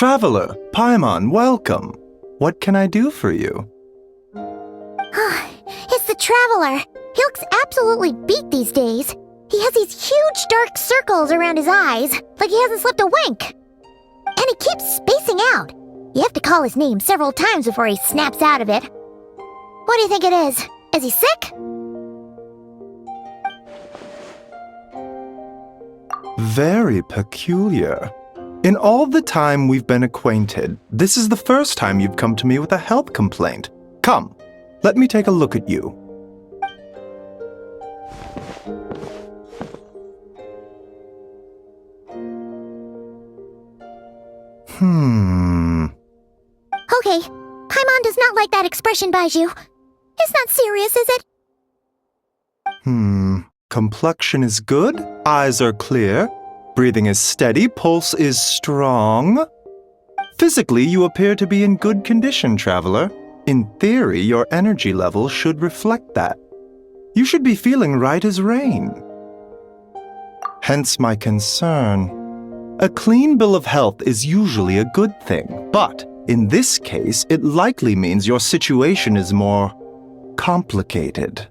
Traveler, Paimon, welcome. What can I do for you? It's the Traveler. He looks absolutely beat these days. He has these huge dark circles around his eyes, like he hasn't slept a wink. And he keeps spacing out. You have to call his name several times before he snaps out of it. What do you think it is? Is he sick? Very peculiar. In all the time we've been acquainted, this is the first time you've come to me with a health complaint. Come, let me take a look at you. Okay, Paimon does not like that expression, Baiju. It's not serious, is it? Complexion is good, eyes are clear, breathing is steady, pulse is strong. Physically, you appear to be in good condition, Traveler. In theory, your energy level should reflect that. You should be feeling right as rain. Hence my concern. A clean bill of health is usually a good thing, but in this case, it likely means your situation is more complicated.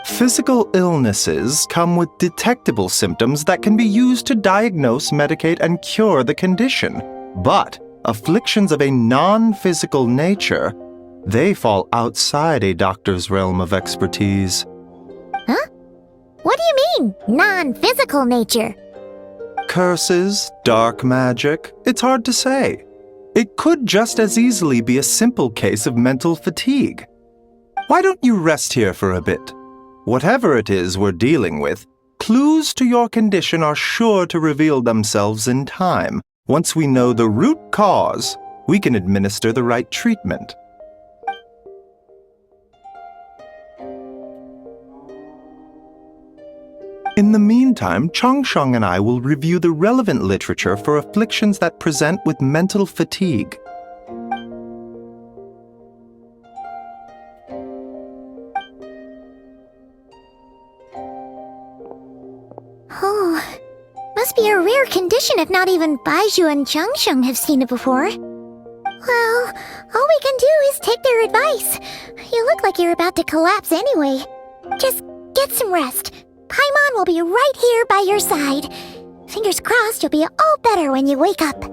Physical illnesses come with detectable symptoms that can be used to diagnose, medicate, and cure the condition. But afflictions of a non-physical nature, they fall outside a doctor's realm of expertise. Huh? What do you mean, non-physical nature? Curses, dark magic, it's hard to say. It could just as easily be a simple case of mental fatigue. Why don't you rest here for a bit? Whatever it is we're dealing with, clues to your condition are sure to reveal themselves in time. Once we know the root cause, we can administer the right treatment. In the meantime, Changsheng and I will review the relevant literature for afflictions that present with mental fatigue. Oh, must be a rare condition if not even Baiju and Changsheng have seen it before. Well, all we can do is take their advice. You look like you're about to collapse anyway. Just get some rest. Paimon will be right here by your side. Fingers crossed you'll be all better when you wake up.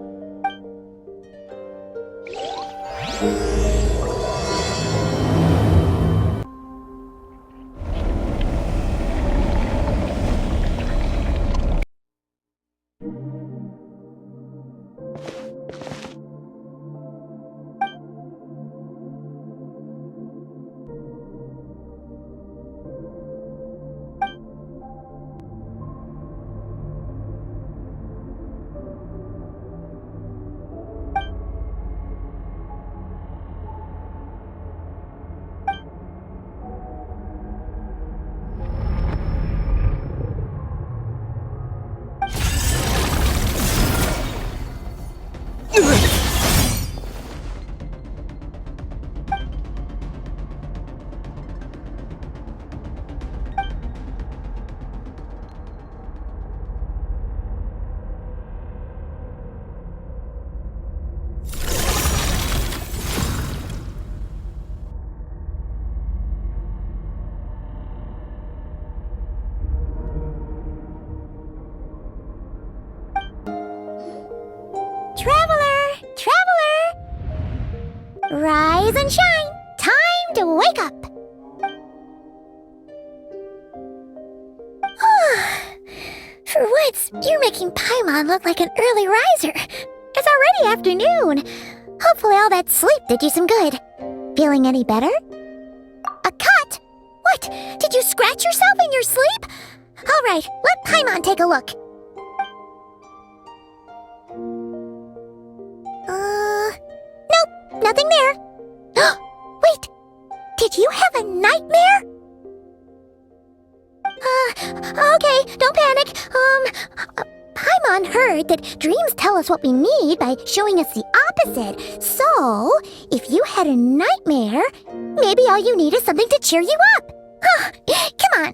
Rise and shine! Time to wake up! For once, you're making Paimon look like an early riser. It's already afternoon. Hopefully all that sleep did you some good. Feeling any better? A cut? What? Did you scratch yourself in your sleep? All right, let Paimon take a look. Nope, nothing there. Wait, did you have a nightmare? Okay, don't panic. Paimon heard that dreams tell us what we need by showing us the opposite. So, if you had a nightmare, maybe all you need is something to cheer you up. Come on,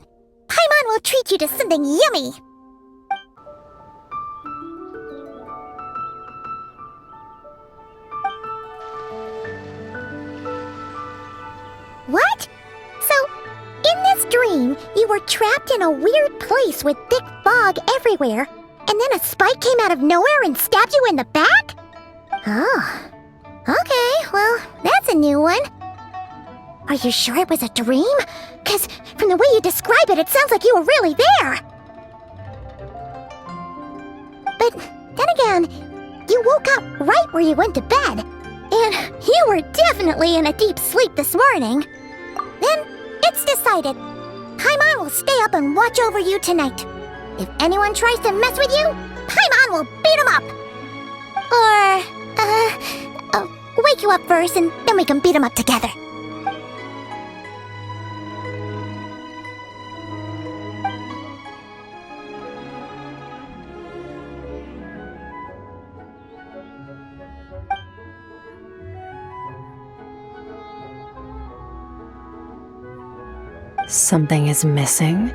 Paimon will treat you to something yummy. dream, you were trapped in a weird place with thick fog everywhere, and then a spike came out of nowhere and stabbed you in the back? Oh. Okay, well, that's a new one. Are you sure it was a dream? 'Cause from the way you describe it, it sounds like you were really there. But then again, you woke up right where you went to bed. And you were definitely in a deep sleep this morning. Then, it's decided. Paimon will stay up and watch over you tonight. If anyone tries to mess with you, Paimon will beat him up. Or, wake you up first and then we can beat him up together. Something is missing?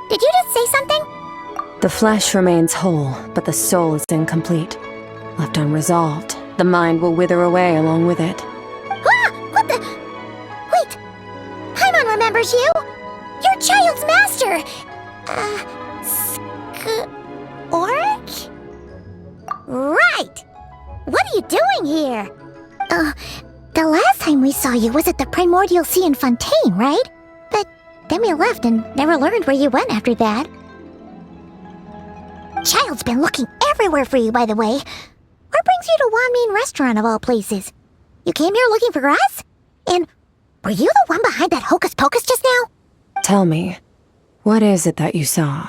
Did you just say something? The flesh remains whole, but the soul is incomplete. Left unresolved, the mind will wither away along with it. Ah! What the? Wait! Paimon remembers you! Your child's master! SKIRK? Right! What are you doing here? The last time we saw you was at the Primordial Sea in Fontaine, right? But then we left and never learned where you went after that. Child's been looking everywhere for you, by the way. What brings you to Wanmin Restaurant of all places? You came here looking for us? And were you the one behind that hocus pocus just now? Tell me, what is it that you saw?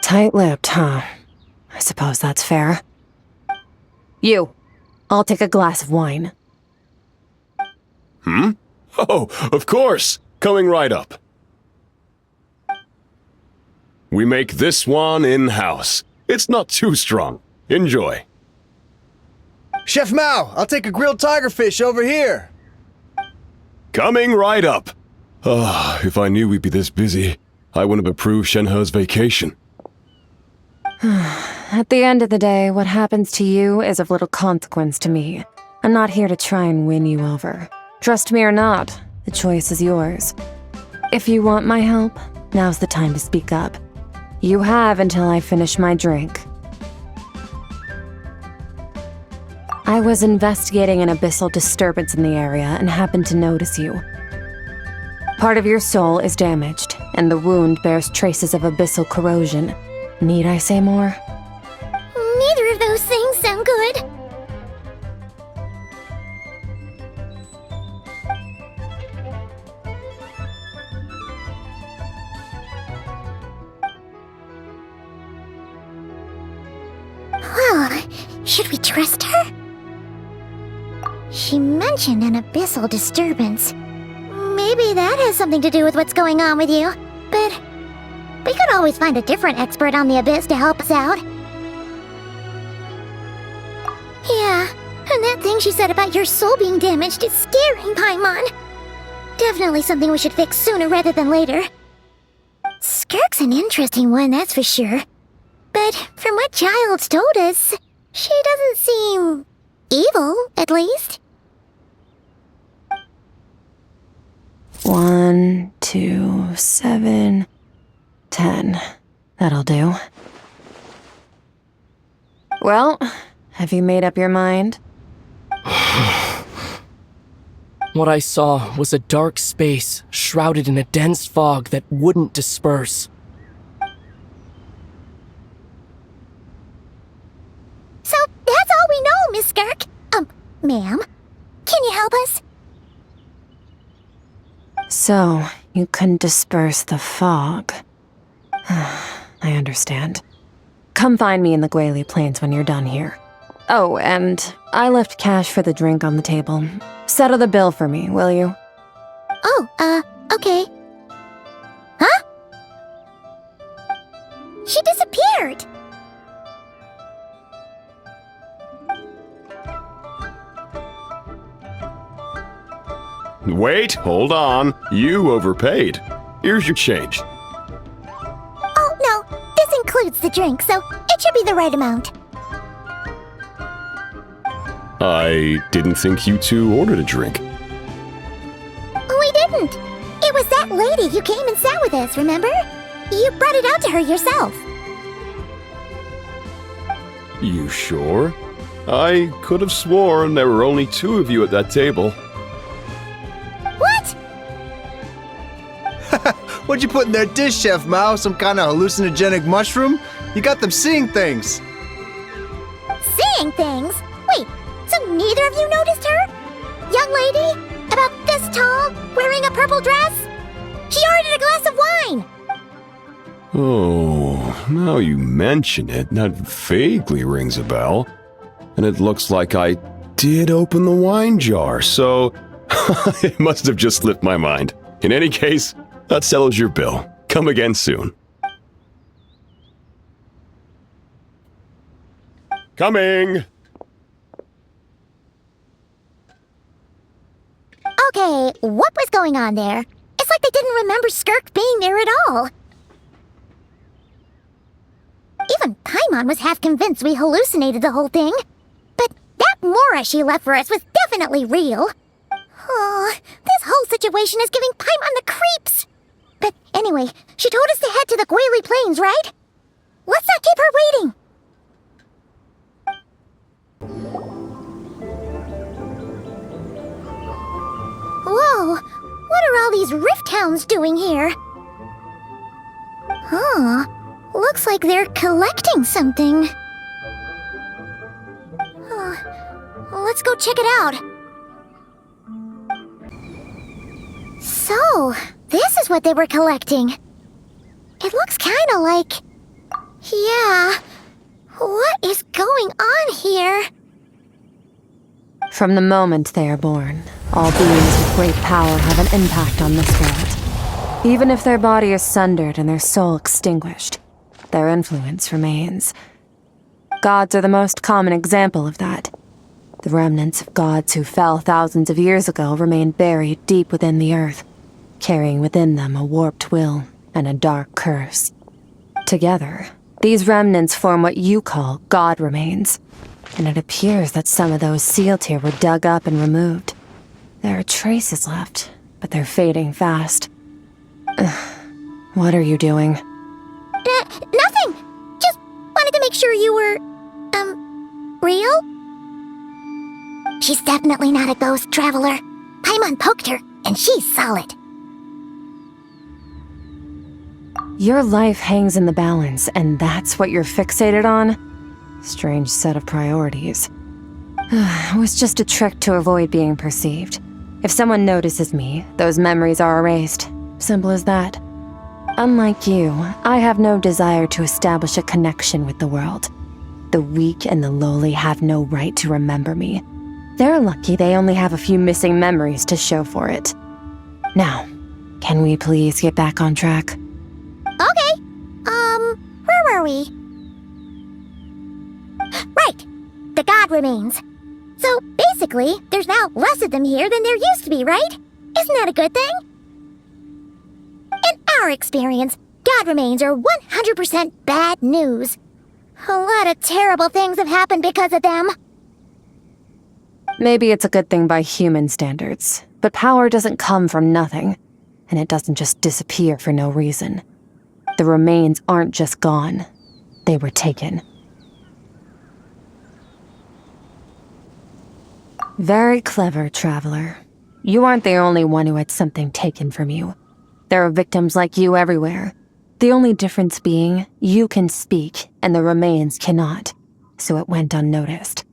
Tight-lipped, huh? I suppose that's fair. You, I'll take a glass of wine. Oh, of course! Coming right up. We make this one in-house. It's not too strong. Enjoy. Chef Mao, I'll take a grilled tigerfish over here. Coming right up. If I knew we'd be this busy, I wouldn't have approved Shenhe's vacation. At the end of the day, what happens to you is of little consequence to me. I'm not here to try and win you over. Trust me or not, the choice is yours. If you want my help, now's the time to speak up. You have until I finish my drink. I was investigating an abyssal disturbance in the area and happened to notice you. Part of your soul is damaged, and the wound bears traces of abyssal corrosion. Need I say more? Neither of those things sound good. Well, should we trust her? She mentioned an abyssal disturbance. Maybe that has something to do with what's going on with you. But we could always find a different expert on the abyss to help us out. Yeah, and that thing she said about your soul being damaged is scaring, Paimon. Definitely something we should fix sooner rather than later. SKIRK's an interesting one, that's for sure. But from what Child's told us, she doesn't seem evil, at least. 1, 2, 7, 10. That'll do. Well, have you made up your mind? What I saw was a dark space shrouded in a dense fog that wouldn't disperse. So that's all we know, Miss SKIRK. Ma'am, can you help us? So, you couldn't disperse the fog. I understand. Come find me in the Guili Plains when you're done here. Oh, and I left cash for the drink on the table. Settle the bill for me, will you? Oh, okay. Huh? She disappeared! Wait, hold on. You overpaid. Here's your change. Oh, no, this includes the drink, so it should be the right amount. I didn't think you two ordered a drink. We didn't. It was that lady who came and sat with us, remember? You brought it out to her yourself. You sure? I could have sworn there were only 2 of you at that table. What? What'd you put in their dish, Chef Mao? Some kind of hallucinogenic mushroom? You got them seeing things. Seeing things? Wait, so neither of you noticed her? Young lady? About this tall, wearing a purple dress? She ordered a glass of wine! Oh, now you mention it, that vaguely rings a bell. And it looks like I did open the wine jar, so it must have just slipped my mind. In any case, that settles your bill. Come again soon. Coming! Okay, what was going on there? It's like they didn't remember SKIRK being there at all. Even Paimon was half convinced we hallucinated the whole thing. But that Mora she left for us was definitely real. Oh, this whole situation is giving Paimon the creeps. But anyway, she told us to head to the Guili Plains, right? Let's not keep her waiting. Whoa, what are all these rift hounds doing here? Huh, looks like they're collecting something. Let's go check it out. So, this is what they were collecting. It looks kinda like... Yeah, what is going on here? From the moment they are born, all beings with great power have an impact on this world. Even if their body is sundered and their soul extinguished, their influence remains. Gods are the most common example of that. The remnants of gods who fell thousands of years ago remain buried deep within the earth, carrying within them a warped will and a dark curse. Together, these remnants form what you call god remains, and it appears that some of those sealed here were dug up and removed. There are traces left, but they're fading fast. What are you doing? Nothing! Just wanted to make sure you were, real? She's definitely not a ghost traveler. Paimon poked her, and she's solid. Your life hangs in the balance, and that's what you're fixated on? Strange set of priorities. It was just a trick to avoid being perceived. If someone notices me, those memories are erased. Simple as that. Unlike you, I have no desire to establish a connection with the world. The weak and the lowly have no right to remember me. They're lucky they only have a few missing memories to show for it. Now, can we please get back on track? Okay. Where were we? Right. The god remains. So, basically, there's now less of them here than there used to be, right? Isn't that a good thing? In our experience, god remains are 100% bad news. A lot of terrible things have happened because of them. Maybe it's a good thing by human standards, but power doesn't come from nothing, and it doesn't just disappear for no reason. The remains aren't just gone, they were taken. Very clever, traveler. You aren't the only one who had something taken from you. There are victims like you everywhere. The only difference being, you can speak, and the remains cannot, so it went unnoticed.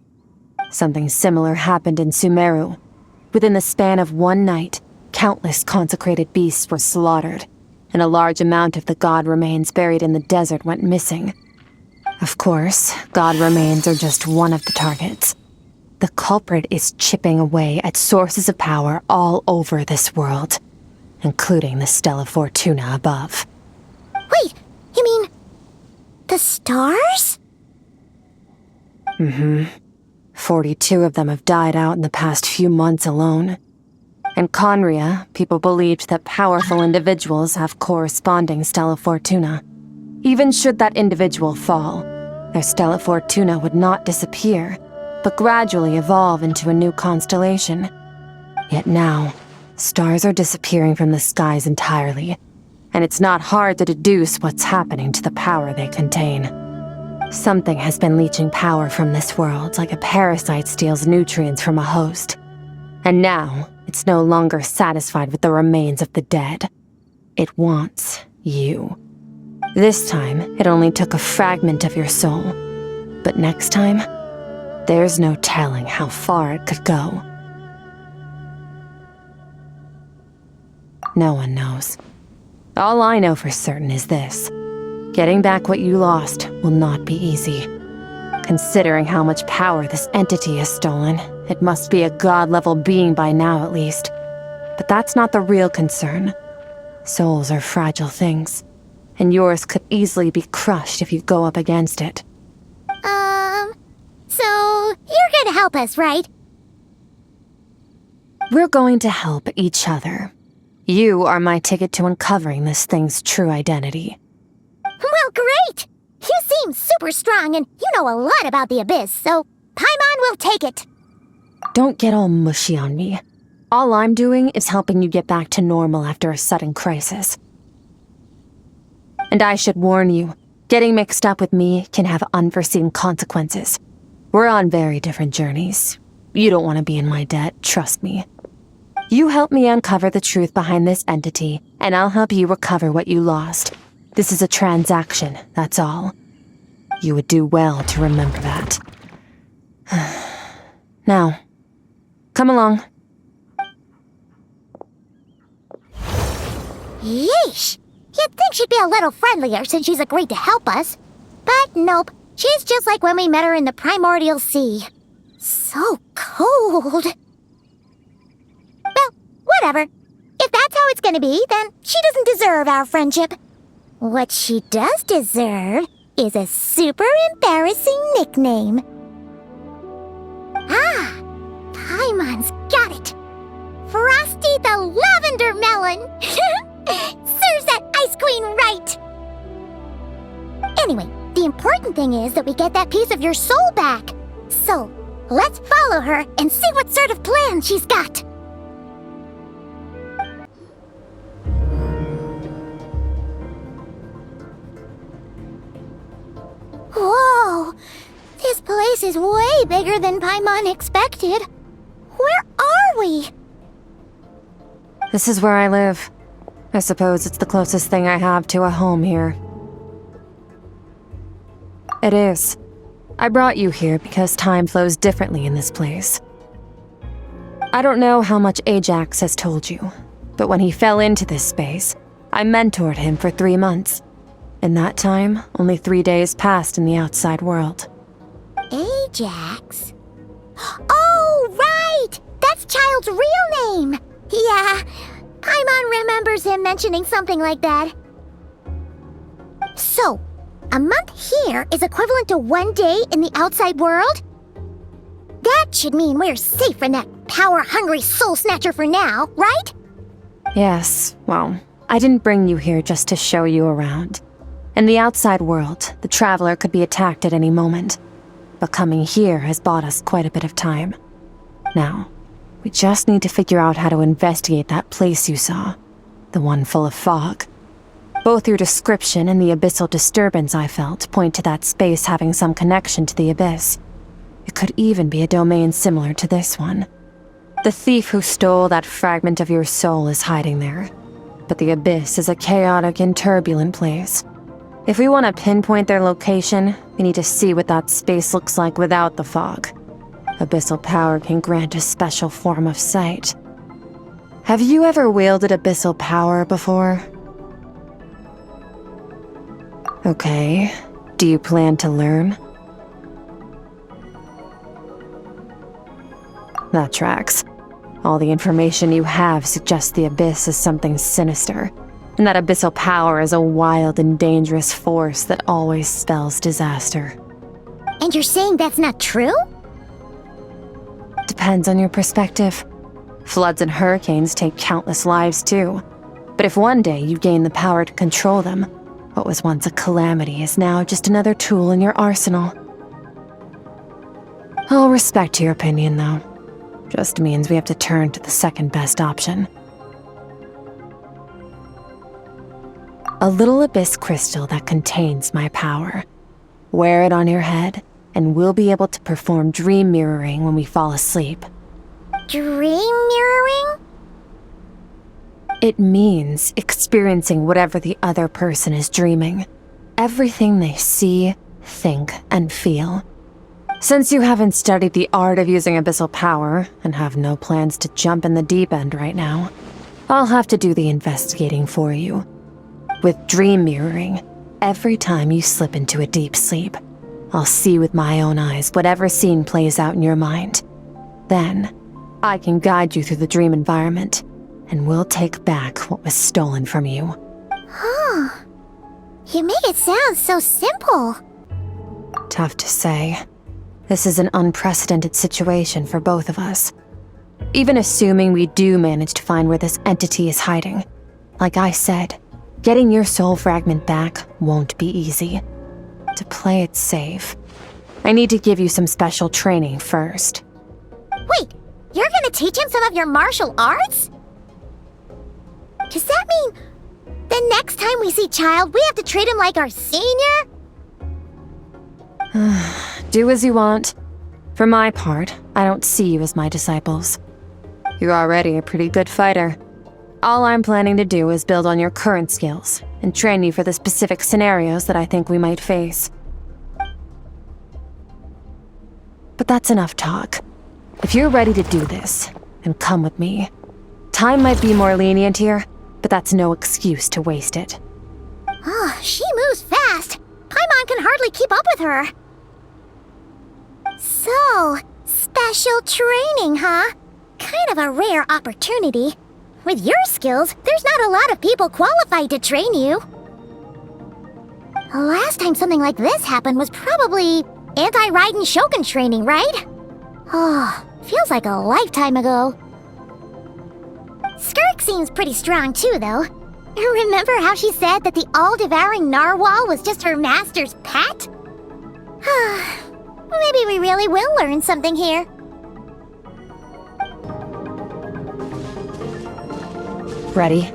Something similar happened in Sumeru. Within the span of one night, countless consecrated beasts were slaughtered, and a large amount of the god remains buried in the desert went missing. Of course, god remains are just one of the targets. The culprit is chipping away at sources of power all over this world, including the Stella Fortuna above. Wait, you mean... the stars? 42 of them have died out in the past few months alone. In Conria, people believed that powerful individuals have corresponding Stella Fortuna. Even should that individual fall, their Stella Fortuna would not disappear. but gradually evolve into a new constellation. Yet now, stars are disappearing from the skies entirely, and it's not hard to deduce what's happening to the power they contain. Something has been leeching power from this world like a parasite steals nutrients from a host. And now, it's no longer satisfied with the remains of the dead. It wants you. This time, it only took a fragment of your soul. But next time, there's no telling how far it could go. No one knows. All I know for certain is this. Getting back what you lost will not be easy. Considering how much power this entity has stolen, it must be a god-level being by now at least. But that's not the real concern. Souls are fragile things, and yours could easily be crushed if you go up against it. So you're gonna help us, right? We're going to help each other. You are my ticket to uncovering this thing's true identity. Well, great! You seem super strong and you know a lot about the Abyss, so Paimon will take it. Don't get all mushy on me. All I'm doing is helping you get back to normal after a sudden crisis. And I should warn you, getting mixed up with me can have unforeseen consequences. We're on very different journeys. You don't want to be in my debt, trust me. You help me uncover the truth behind this entity, and I'll help you recover what you lost. This is a transaction, that's all. You would do well to remember that. Now, come along. Yeesh! You'd think she'd be a little friendlier since she's agreed to help us. But nope, she's just like when we met her in the primordial sea. So cold. Well, whatever. If that's how it's gonna be, then she doesn't deserve our friendship. What she does deserve is a super embarrassing nickname. Ah, Paimon's got it. Frosty the Lavender Melon. Serves that Ice Queen right. Anyway, the important thing is that we get that piece of your soul back. So, let's follow her and see what sort of plan she's got. Whoa! This place is way bigger than Paimon expected. Where are we? This is where I live. I suppose it's the closest thing I have to a home here. It is. I brought you here because time flows differently in this place. I don't know how much Ajax has told you, but when he fell into this space, I mentored him for 3 months. In that time, only 3 days passed in the outside world. Ajax? Oh, right! That's Child's real name! Yeah, Paimon remembers him mentioning something like that. So, a month here is equivalent to 1 day in the outside world? That should mean we're safe from that power-hungry soul snatcher for now, right? Yes, well, I didn't bring you here just to show you around. In the outside world, the traveler could be attacked at any moment. But coming here has bought us quite a bit of time. Now, we just need to figure out how to investigate that place you saw. The one full of fog. Both your description and the abyssal disturbance I felt point to that space having some connection to the abyss. It could even be a domain similar to this one. The thief who stole that fragment of your soul is hiding there. But the abyss is a chaotic and turbulent place. If we want to pinpoint their location, we need to see what that space looks like without the fog. Abyssal power can grant a special form of sight. Have you ever wielded abyssal power before? Okay, do you plan to learn? That tracks. All the information you have suggests the abyss is something sinister, and that abyssal power is a wild and dangerous force that always spells disaster. And you're saying that's not true? Depends on your perspective. Floods and hurricanes take countless lives too. But if one day you gain the power to control them, what was once a calamity is now just another tool in your arsenal. I'll respect your opinion, though. Just means we have to turn to the second best option. A little abyss crystal that contains my power. Wear it on your head, and we'll be able to perform dream mirroring when we fall asleep. Dream mirroring? It means experiencing whatever the other person is dreaming. Everything they see, think, and feel. Since you haven't studied the art of using abyssal power, and have no plans to jump in the deep end right now, I'll have to do the investigating for you. With dream mirroring, every time you slip into a deep sleep, I'll see with my own eyes whatever scene plays out in your mind. Then, I can guide you through the dream environment, and we'll take back what was stolen from you. Huh. You make it sound so simple. Tough to say. This is an unprecedented situation for both of us. Even assuming we do manage to find where this entity is hiding, like I said, getting your soul fragment back won't be easy. To play it safe, I need to give you some special training first. Wait, you're gonna teach him some of your martial arts? Does that mean the next time we see Child, we have to treat him like our senior? Do as you want. For my part, I don't see you as my disciples. You're already a pretty good fighter. All I'm planning to do is build on your current skills and train you for the specific scenarios that I think we might face. But that's enough talk. If you're ready to do this, then come with me. Time might be more lenient here, but that's no excuse to waste it. Oh, she moves fast. Paimon can hardly keep up with her. So, special training, huh? Kind of a rare opportunity. With your skills, there's not a lot of people qualified to train you. The last time something like this happened was probably anti-Raiden Shogun training, right? Oh, feels like a lifetime ago. SKIRK seems pretty strong too, though. Remember how she said that the all-devouring narwhal was just her master's pet? Maybe we really will learn something here. Ready?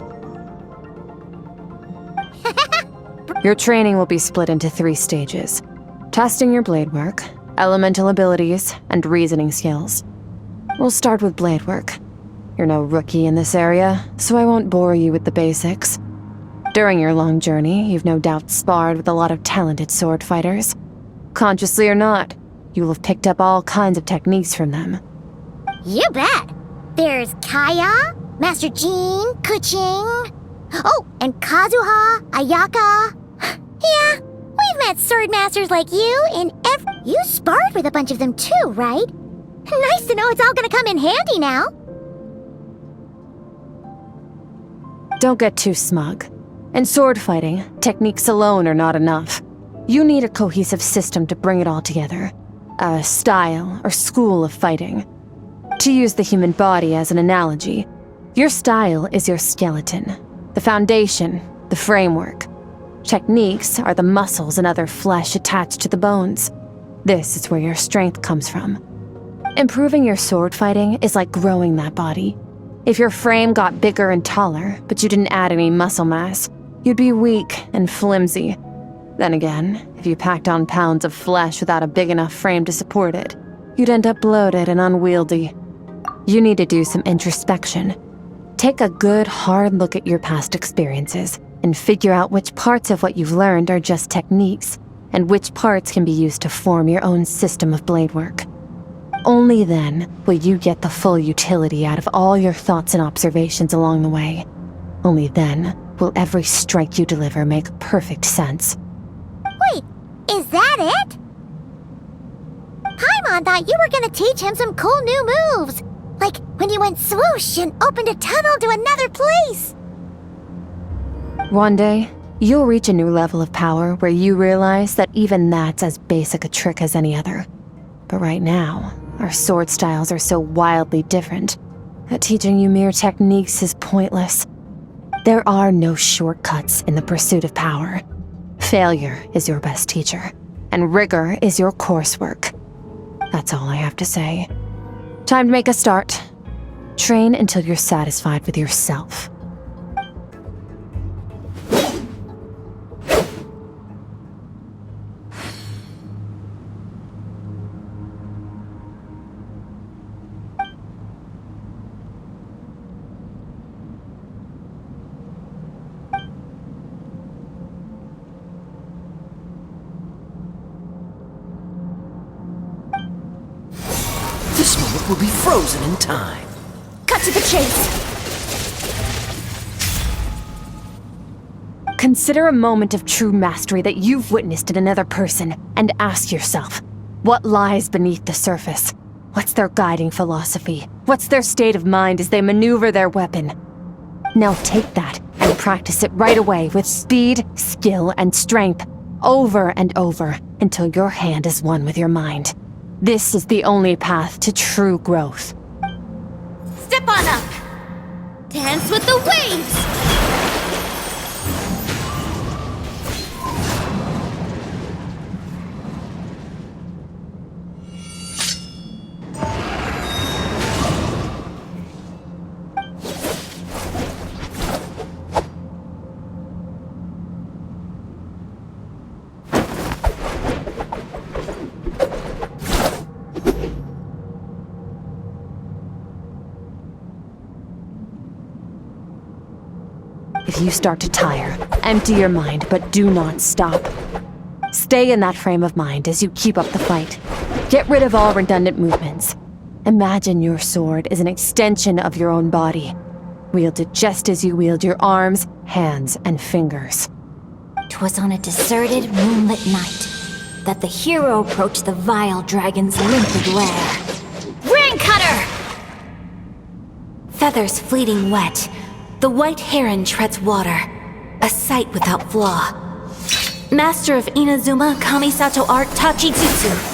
Your training will be split into 3 stages. Testing your blade work, elemental abilities, and reasoning skills. We'll start with blade work. You're no rookie in this area, so I won't bore you with the basics. During your long journey, you've no doubt sparred with a lot of talented sword fighters. Consciously or not, you'll have picked up all kinds of techniques from them. You bet! There's Kaya, Master Jean, Kuching... Oh, and Kazuha, Ayaka... Yeah, we've met sword masters like you in You sparred with a bunch of them too, right? Nice to know it's all gonna come in handy now. Don't get too smug. In sword fighting, techniques alone are not enough. You need a cohesive system to bring it all together. A style or school of fighting. To use the human body as an analogy, your style is your skeleton, the foundation, the framework. Techniques are the muscles and other flesh attached to the bones. This is where your strength comes from. Improving your sword fighting is like growing that body. If your frame got bigger and taller, but you didn't add any muscle mass, you'd be weak and flimsy. Then again, if you packed on pounds of flesh without a big enough frame to support it, you'd end up bloated and unwieldy. You need to do some introspection. Take a good, hard look at your past experiences and figure out which parts of what you've learned are just techniques, and which parts can be used to form your own system of blade work. Only then will you get the full utility out of all your thoughts and observations along the way. Only then will every strike you deliver make perfect sense. Wait, is that it? Paimon thought you were gonna teach him some cool new moves. Like when you went swoosh and opened a tunnel to another place. One day, you'll reach a new level of power where you realize that even that's as basic a trick as any other. But right now, our sword styles are so wildly different that teaching you mere techniques is pointless. There are no shortcuts in the pursuit of power. Failure is your best teacher, and rigor is your coursework. That's all I have to say. Time to make a start. Train until you're satisfied with yourself. This moment will be frozen in time. Cut to the chase. Consider a moment of true mastery that you've witnessed in another person, and ask yourself, what lies beneath the surface? What's their guiding philosophy? What's their state of mind as they maneuver their weapon? Now take that and practice it right away with speed, skill, and strength, over and over, until your hand is one with your mind. This is the only path to true growth. Step on up. Dance with the waves. If you start to tire, empty your mind, but do not stop. Stay in that frame of mind as you keep up the fight. Get rid of all redundant movements. Imagine your sword is an extension of your own body. Wield it just as you wield your arms, hands, and fingers. 'Twas on a deserted, moonlit night that the hero approached the vile dragon's limpid lair. Ring cutter! Feathers fleeting wet, the white heron treads water, a sight without flaw. Master of Inazuma Kamisato art Tachijutsu.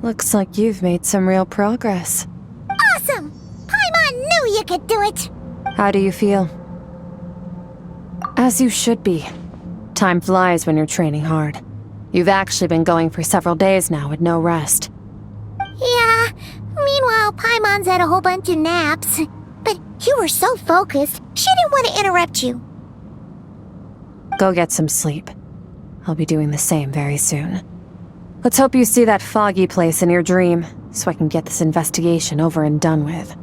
Looks like you've made some real progress. Awesome! Paimon knew you could do it! How do you feel? As you should be. Time flies when you're training hard. You've actually been going for several days now with no rest. Yeah, meanwhile Paimon's had a whole bunch of naps. But you were so focused, she didn't want to interrupt you. Go get some sleep. I'll be doing the same very soon. Let's hope you see that foggy place in your dream, so I can get this investigation over and done with.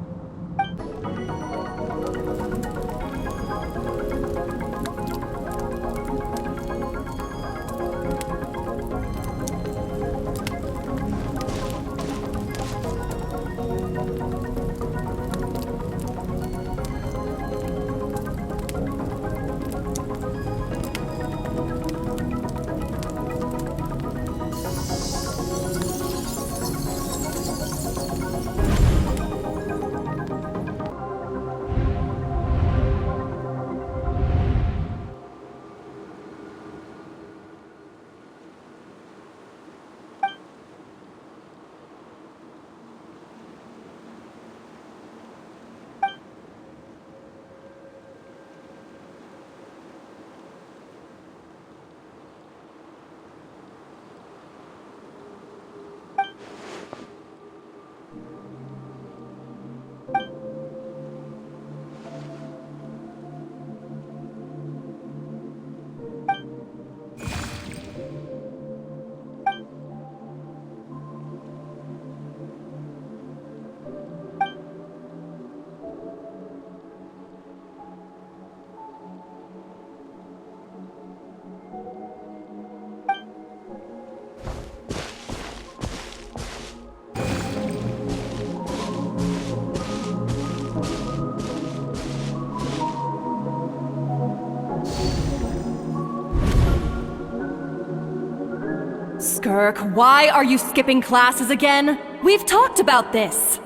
SKIRK, why are you skipping classes again? We've talked about this.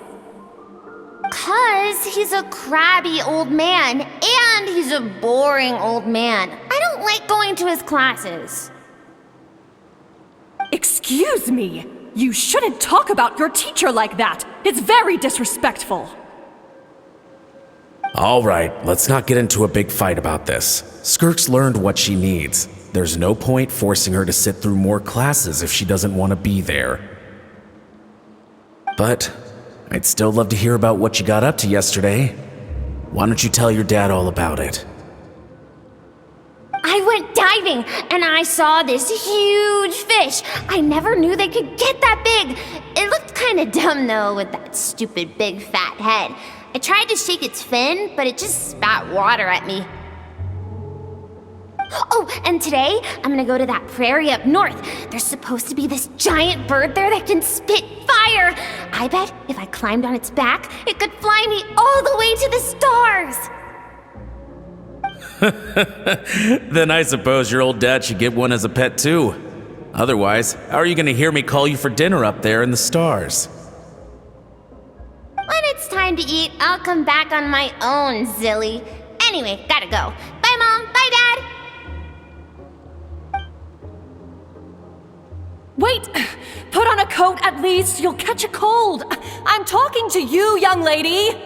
'Cause he's a crabby old man, and he's a boring old man. I don't like going to his classes. Excuse me. You shouldn't talk about your teacher like that. It's very disrespectful. All right, let's not get into a big fight about this. SKIRK's learned what she needs. There's no point forcing her to sit through more classes if she doesn't want to be there. But I'd still love to hear about what you got up to yesterday. Why don't you tell your dad all about it? I went diving, and I saw this huge fish. I never knew they could get that big. It looked kinda dumb though, with that stupid big fat head. I tried to shake its fin, but it just spat water at me. Oh, and today, I'm gonna go to that prairie up north. There's supposed to be this giant bird there that can spit fire. I bet if I climbed on its back, it could fly me all the way to the stars. Then I suppose your old dad should get one as a pet too. Otherwise, how are you gonna hear me call you for dinner up there in the stars? When it's time to eat, I'll come back on my own, Zilly. Anyway, gotta go. Bye, Mom. Bye, Dad. Wait! Put on a coat at least. You'll catch a cold. I'm talking to you, young lady.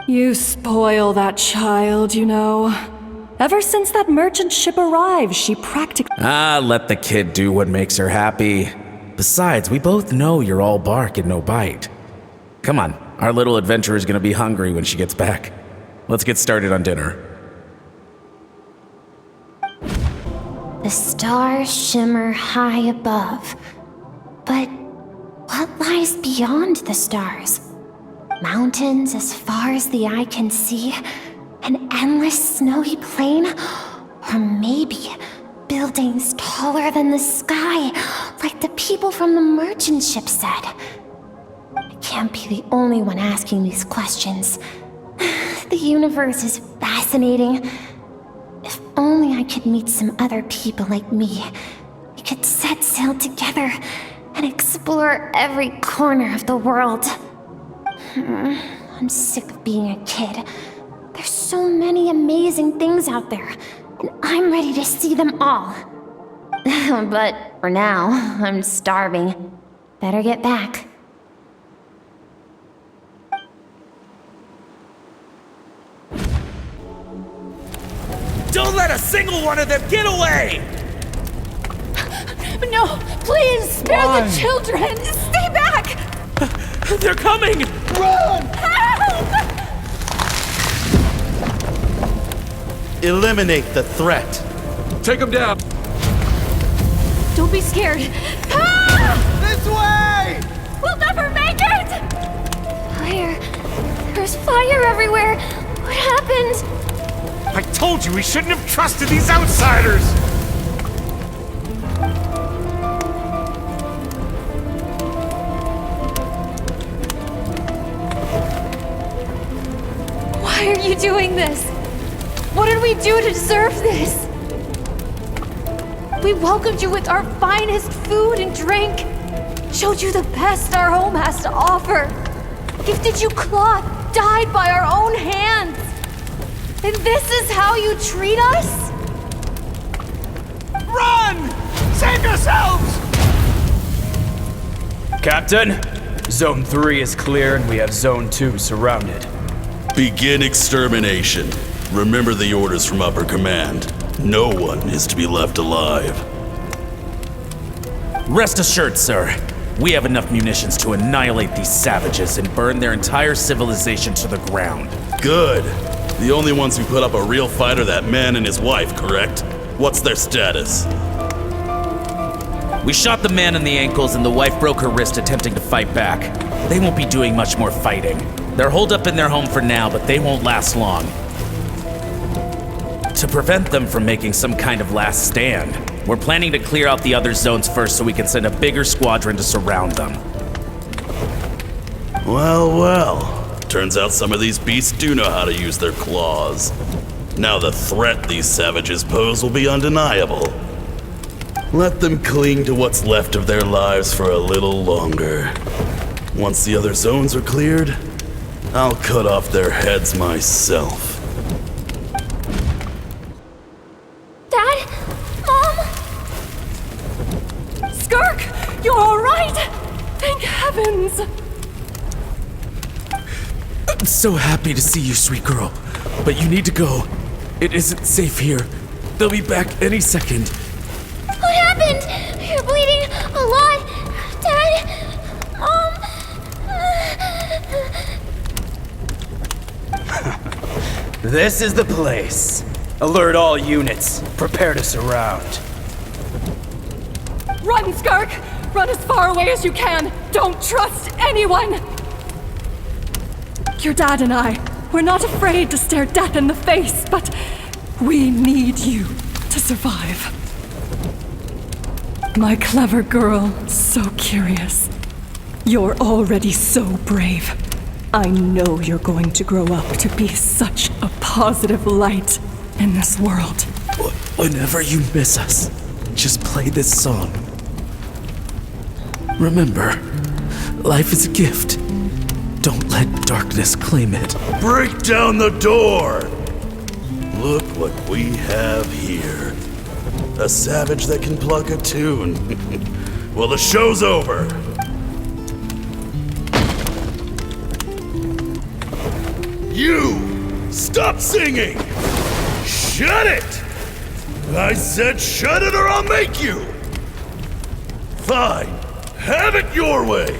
You spoil that child, you know. Ever since that merchant ship arrived, she practically... Let the kid do what makes her happy. Besides, we both know you're all bark and no bite. Come on, our little adventurer is gonna be hungry when she gets back. Let's get started on dinner. The stars shimmer high above. But what lies beyond the stars? Mountains as far as the eye can see? An endless snowy plain? Or maybe buildings taller than the sky, like the people from the merchant ship said? I can't be the only one asking these questions. The universe is fascinating. If only I could meet some other people like me. We could set sail together and explore every corner of the world. I'm sick of being a kid. There's so many amazing things out there, and I'm ready to see them all. But for now, I'm starving. Better get back. Don't let a single one of them get away! No, please, spare the children! Stay back! They're coming! Run! Help! Eliminate the threat. Take them down! Don't be scared. Ah! This way! We'll never make it! Fire. There's fire everywhere. What happened? I told you we shouldn't have trusted these outsiders! Why are you doing this? What did we do to deserve this? We welcomed you with our finest food and drink, showed you the best our home has to offer, gifted you cloth dyed by our own hands. And this is how you treat us? Run! Save yourselves! Captain, Zone 3 is clear and we have Zone 2 surrounded. Begin extermination. Remember the orders from upper command. No one is to be left alive. Rest assured, sir. We have enough munitions to annihilate these savages and burn their entire civilization to the ground. Good. The only ones who put up a real fight are that man and his wife, correct? What's their status? We shot the man in the ankles and the wife broke her wrist attempting to fight back. They won't be doing much more fighting. They're holed up in their home for now, but they won't last long. To prevent them from making some kind of last stand, we're planning to clear out the other zones first so we can send a bigger squadron to surround them. Well, well. Turns out some of these beasts do know how to use their claws. Now the threat these savages pose will be undeniable. Let them cling to what's left of their lives for a little longer. Once the other zones are cleared, I'll cut off their heads myself. Dad? Mom? SKIRK, you're all right? Thank heavens. I'm so happy to see you, sweet girl. But you need to go. It isn't safe here. They'll be back any second. What happened? You're bleeding a lot. Dad? Mom? This is the place. Alert all units. Prepare to surround. Run, SKIRK! Run as far away as you can! Don't trust anyone! Your dad and I, we're not afraid to stare death in the face, but we need you to survive. My clever girl, so curious. You're already so brave. I know you're going to grow up to be such a positive light in this world. Whenever you miss us, just play this song. Remember, life is a gift. Don't let darkness claim it. Break down the door! Look what we have here. A savage that can pluck a tune. Well, the show's over. You! Stop singing! Shut it! I said shut it or I'll make you! Fine. Have it your way!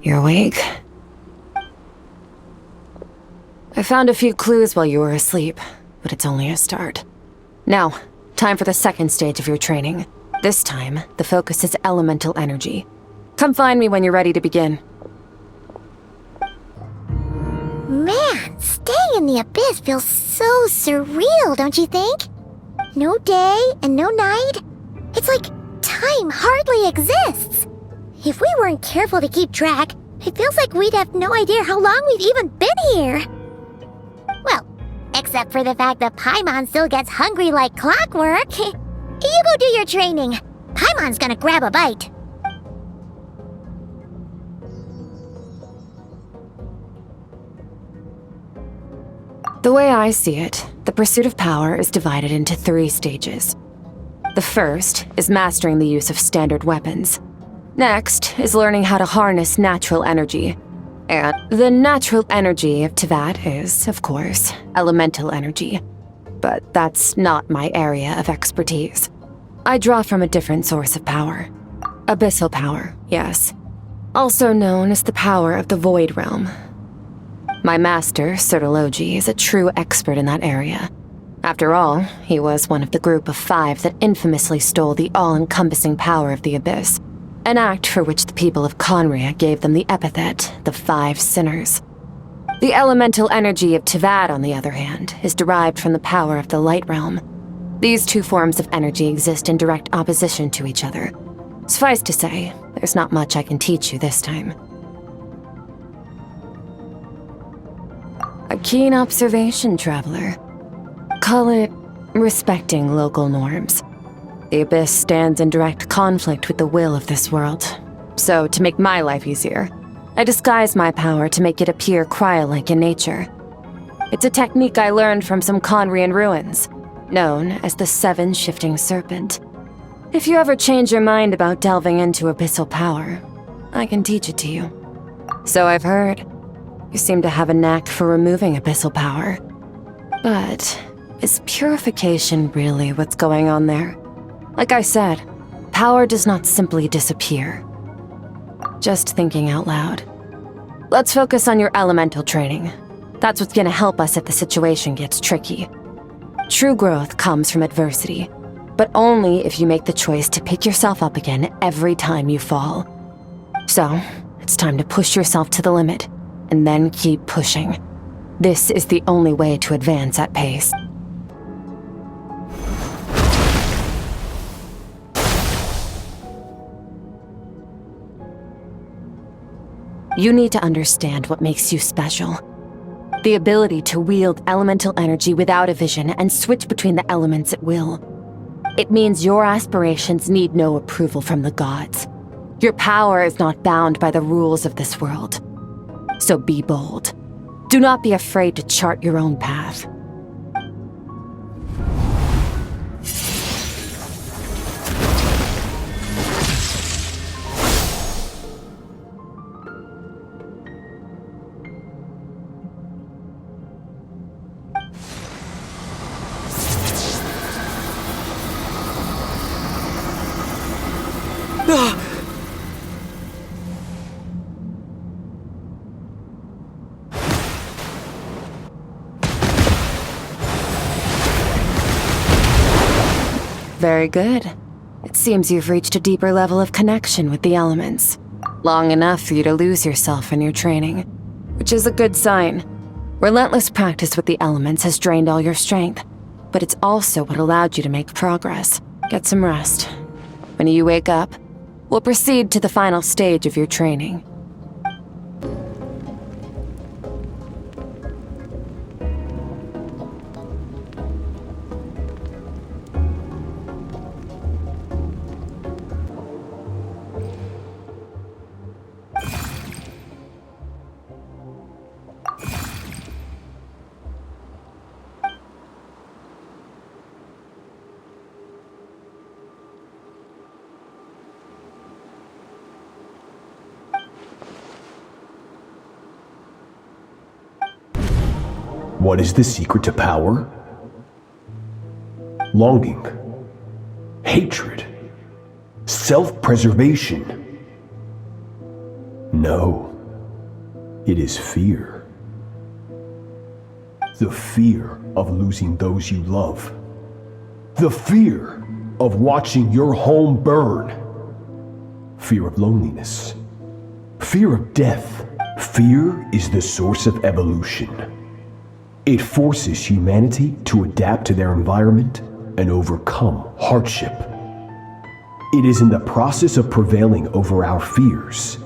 You're awake? I found a few clues while you were asleep, but it's only a start. Now, time for the second stage of your training. This time, the focus is elemental energy. Come find me when you're ready to begin. Man, staying in the abyss feels so surreal, don't you think? No day and no night. It's like time hardly exists. If we weren't careful to keep track, it feels like we'd have no idea how long we've even been here. Well, except for the fact that Paimon still gets hungry like clockwork. You go do your training. Paimon's gonna grab a bite. The way I see it, the pursuit of power is divided into 3 stages. The first is mastering the use of standard weapons. Next is learning how to harness natural energy. And the natural energy of Teyvat is, of course, elemental energy. But that's not my area of expertise. I draw from a different source of power. Abyssal power, yes. Also known as the power of the Void Realm. My master, Sertologi, is a true expert in that area. After all, he was one of the group of 5 that infamously stole the all-encompassing power of the Abyss. An act for which the people of Conria gave them the epithet, the 5 Sinners. The elemental energy of Teyvat, on the other hand, is derived from the power of the Light Realm. These 2 forms of energy exist in direct opposition to each other. Suffice to say, there's not much I can teach you this time. A keen observation, traveler. Call it respecting local norms. The Abyss stands in direct conflict with the will of this world. So, to make my life easier, I disguise my power to make it appear cryo-like in nature. It's a technique I learned from some Conrian ruins, known as the 7 Shifting Serpent. If you ever change your mind about delving into abyssal power, I can teach it to you. So I've heard. You seem to have a knack for removing abyssal power. But is purification really what's going on there? Like I said, power does not simply disappear. Just thinking out loud. Let's focus on your elemental training. That's what's gonna help us if the situation gets tricky. True growth comes from adversity, but only if you make the choice to pick yourself up again every time you fall. So, it's time to push yourself to the limit, and then keep pushing. This is the only way to advance at pace. You need to understand what makes you special. The ability to wield elemental energy without a vision and switch between the elements at will. It means your aspirations need no approval from the gods. Your power is not bound by the rules of this world. So be bold. Do not be afraid to chart your own path. Very good. It seems you've reached a deeper level of connection with the elements. Long enough for you to lose yourself in your training, which is a good sign. Relentless practice with the elements has drained all your strength, but it's also what allowed you to make progress. Get some rest. When you wake up, we'll proceed to the final stage of your training. What is the secret to power? Longing, hatred, self-preservation. No, it is fear. The fear of losing those you love. The fear of watching your home burn. Fear of loneliness. Fear of death. Fear is the source of evolution. It forces humanity to adapt to their environment and overcome hardship. It is in the process of prevailing over our fears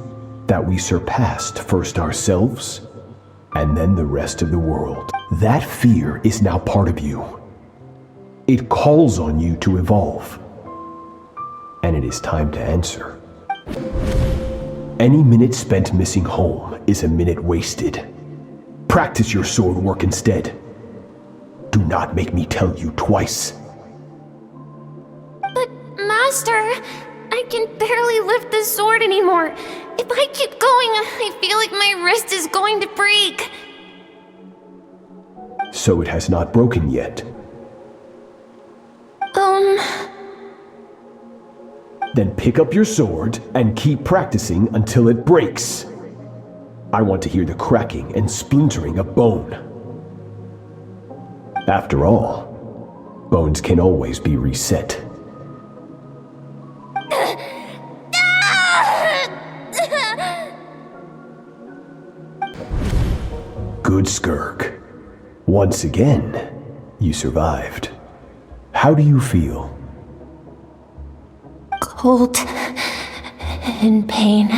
that we surpassed first ourselves and then the rest of the world. That fear is now part of you. It calls on you to evolve. And it is time to answer. Any minute spent missing home is a minute wasted. Practice your sword work instead. Do not make me tell you twice. But, Master, I can barely lift the sword anymore. If I keep going, I feel like my wrist is going to break. So it has not broken yet. Then pick up your sword and keep practicing until it breaks. I want to hear the cracking and splintering of bone. After all, bones can always be reset. Good, SKIRK. Once again, you survived. How do you feel? Cold and pain.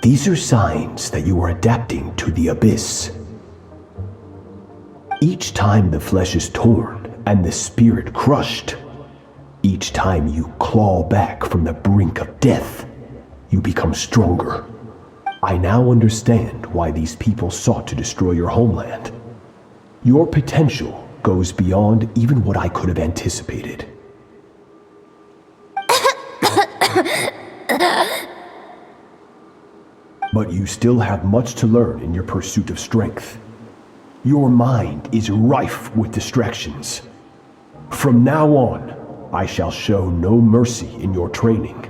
These are signs that you are adapting to the abyss. Each time the flesh is torn and the spirit crushed, each time you claw back from the brink of death, you become stronger. I now understand why these people sought to destroy your homeland. Your potential goes beyond even what I could have anticipated. But you still have much to learn in your pursuit of strength. Your mind is rife with distractions. From now on, I shall show no mercy in your training.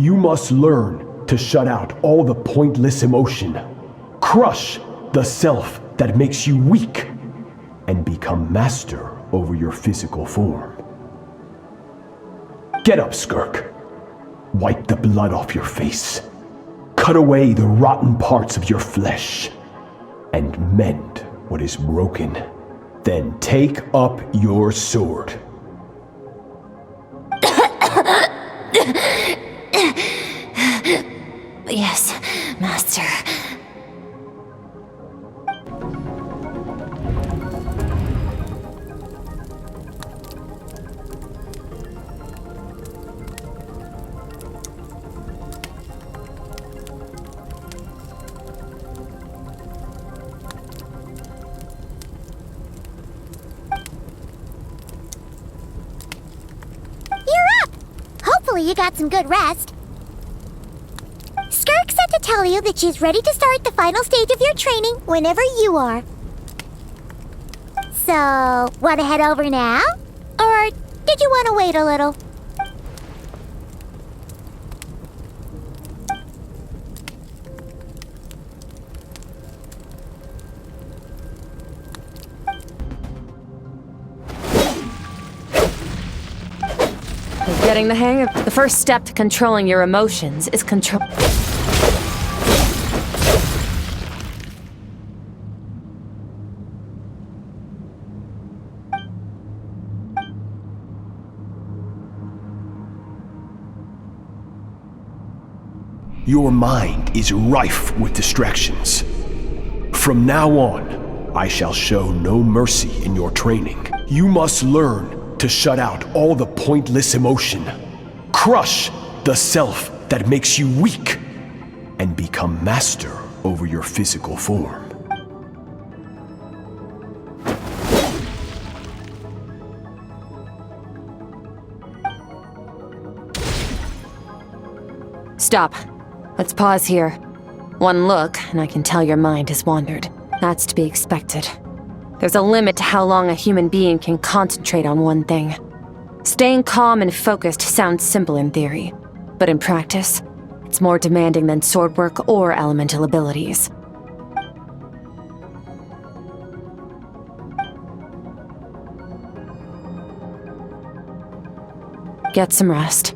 You must learn to shut out all the pointless emotion. Crush the self that makes you weak, and become master over your physical form. Get up, SKIRK. Wipe the blood off your face. Cut away the rotten parts of your flesh, and mend what is broken. Then take up your sword. Yes, Master. Hopefully you got some good rest. SKIRK said to tell you that she's ready to start the final stage of your training whenever you are. So, want to head over now? Or did you want to wait a little? Getting the hang of the first step to controlling your emotions is control. Your mind is rife with distractions. From now on, I shall show no mercy in your training. You must learn to shut out all the pointless emotion. Crush the self that makes you weak, and become master over your physical form. Stop. Let's pause here. One look, and I can tell your mind has wandered. That's to be expected. There's a limit to how long a human being can concentrate on one thing. Staying calm and focused sounds simple in theory, but in practice, it's more demanding than sword work or elemental abilities. Get some rest.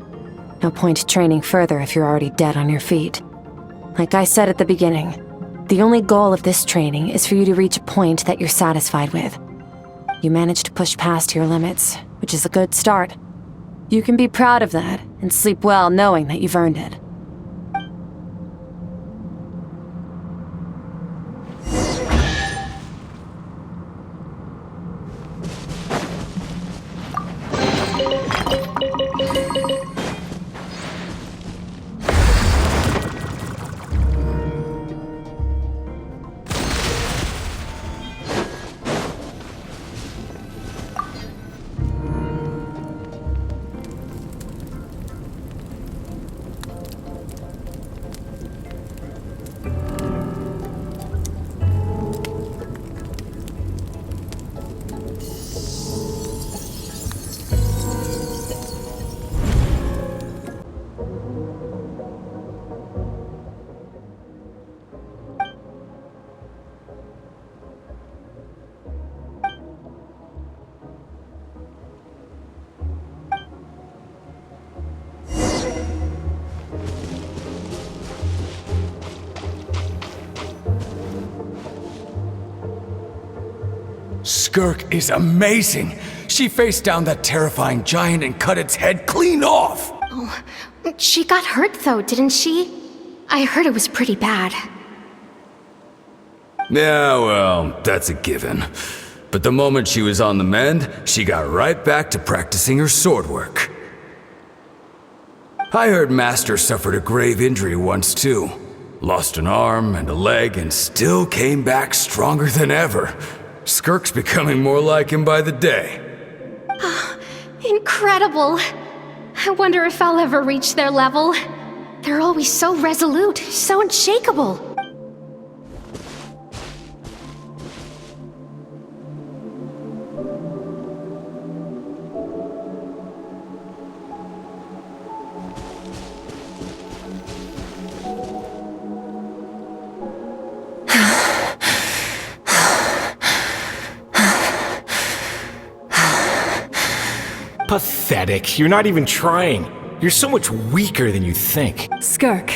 No point training further if you're already dead on your feet. Like I said at the beginning, the only goal of this training is for you to reach a point that you're satisfied with. You managed to push past your limits, which is a good start. You can be proud of that and sleep well knowing that you've earned it. SKIRK is amazing! She faced down that terrifying giant and cut its head clean off! Oh, she got hurt though, didn't she? I heard it was pretty bad. Yeah, well, that's a given. But the moment she was on the mend, she got right back to practicing her sword work. I heard Master suffered a grave injury once too. Lost an arm and a leg and still came back stronger than ever. SKIRK's becoming more like him by the day. Incredible! I wonder if I'll ever reach their level. They're always so resolute, so unshakable. Pathetic. You're not even trying. You're so much weaker than you think. SKIRK,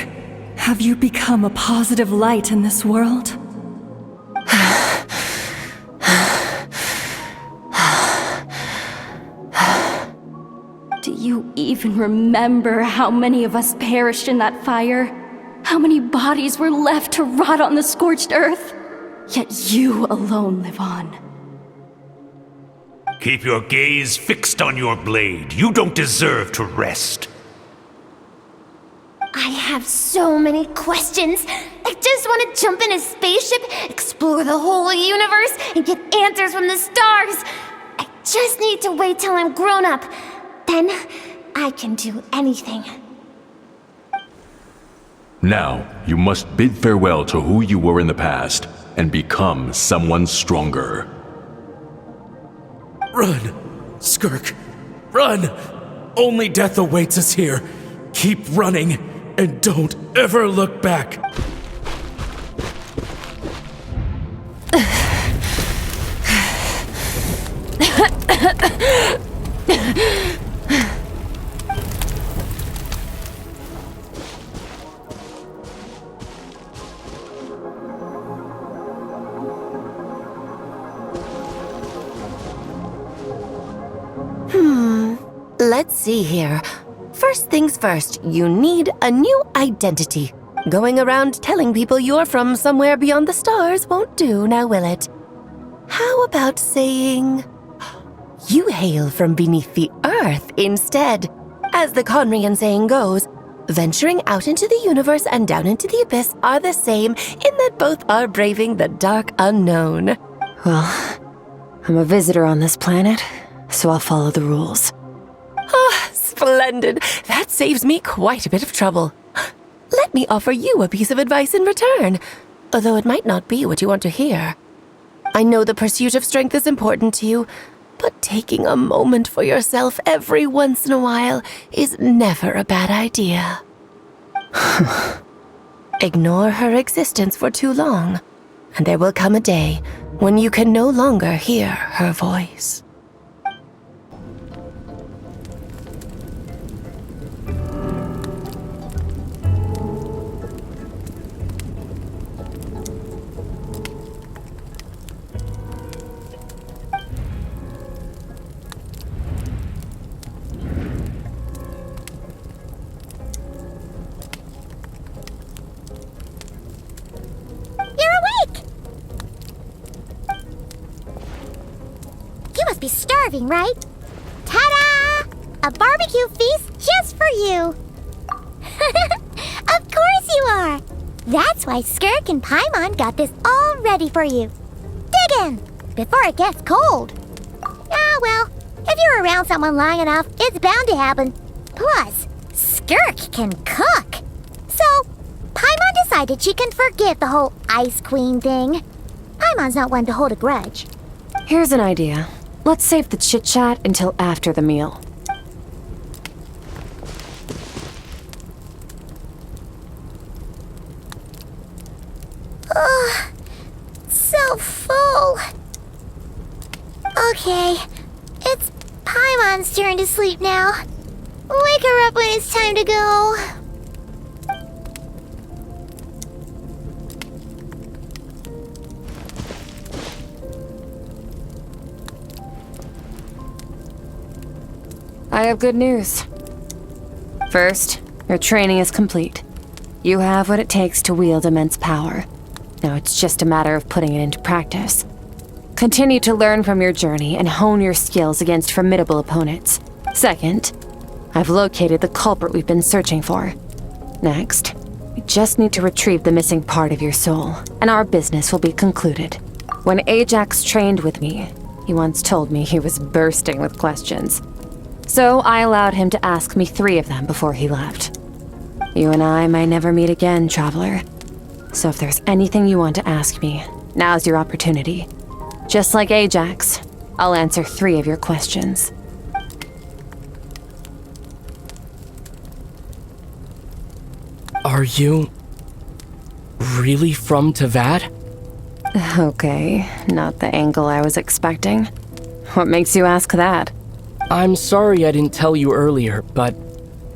have you become a positive light in this world? Do you even remember how many of us perished in that fire? How many bodies were left to rot on the scorched earth? Yet you alone live on. Keep your gaze fixed on your blade. You don't deserve to rest. I have so many questions. I just want to jump in a spaceship, explore the whole universe, and get answers from the stars. I just need to wait till I'm grown up. Then I can do anything. Now, you must bid farewell to who you were in the past and become someone stronger. Run! SKIRK! Run! Only death awaits us here. Keep running, and don't ever look back. Let's see here. First things first, you need a new identity. Going around telling people you're from somewhere beyond the stars won't do, now will it? How about saying, you hail from beneath the earth instead? As the Conrian saying goes, venturing out into the universe and down into the abyss are the same in that both are braving the dark unknown. Well, I'm a visitor on this planet, so I'll follow the rules. Ah, splendid. That saves me quite a bit of trouble. Let me offer you a piece of advice in return, although it might not be what you want to hear. I know the pursuit of strength is important to you, but taking a moment for yourself every once in a while is never a bad idea. Ignore her existence for too long, and there will come a day when you can no longer hear her voice. Be starving, right? Ta-da! A barbecue feast just for you! Of course you are! That's why SKIRK and Paimon got this all ready for you. Dig in! Before it gets cold! Ah, well, if you're around someone long enough, it's bound to happen. Plus, SKIRK can cook! So, Paimon decided she can forget the whole Ice Queen thing. Paimon's not one to hold a grudge. Here's an idea. Let's save the chit-chat until after the meal. Ugh, so full. Okay, it's Paimon's turn to sleep now. Wake her up when it's time to go. I have good news. First, your training is complete. You have what it takes to wield immense power. Now it's just a matter of putting it into practice. Continue to learn from your journey and hone your skills against formidable opponents. Second, I've located the culprit we've been searching for. Next, we just need to retrieve the missing part of your soul, and our business will be concluded. When Ajax trained with me, he once told me he was bursting with questions. So I allowed him to ask me 3 of them before he left. You and I may never meet again, traveler. So if there's anything you want to ask me, now's your opportunity. Just like Ajax, I'll answer 3 of your questions. Are you really from Teyvat? Okay, not the angle I was expecting. What makes you ask that? I'm sorry I didn't tell you earlier, but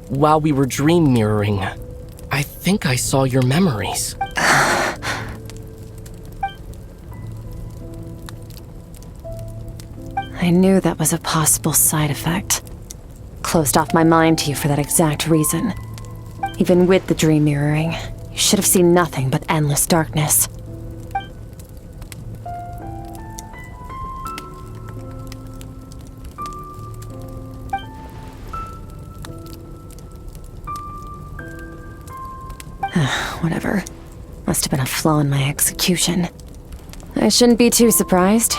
while we were dream mirroring, I think I saw your memories. I knew that was a possible side effect. Closed off my mind to you for that exact reason. Even with the dream mirroring, you should have seen nothing but endless darkness. Whatever. Must have been a flaw in my execution. I shouldn't be too surprised.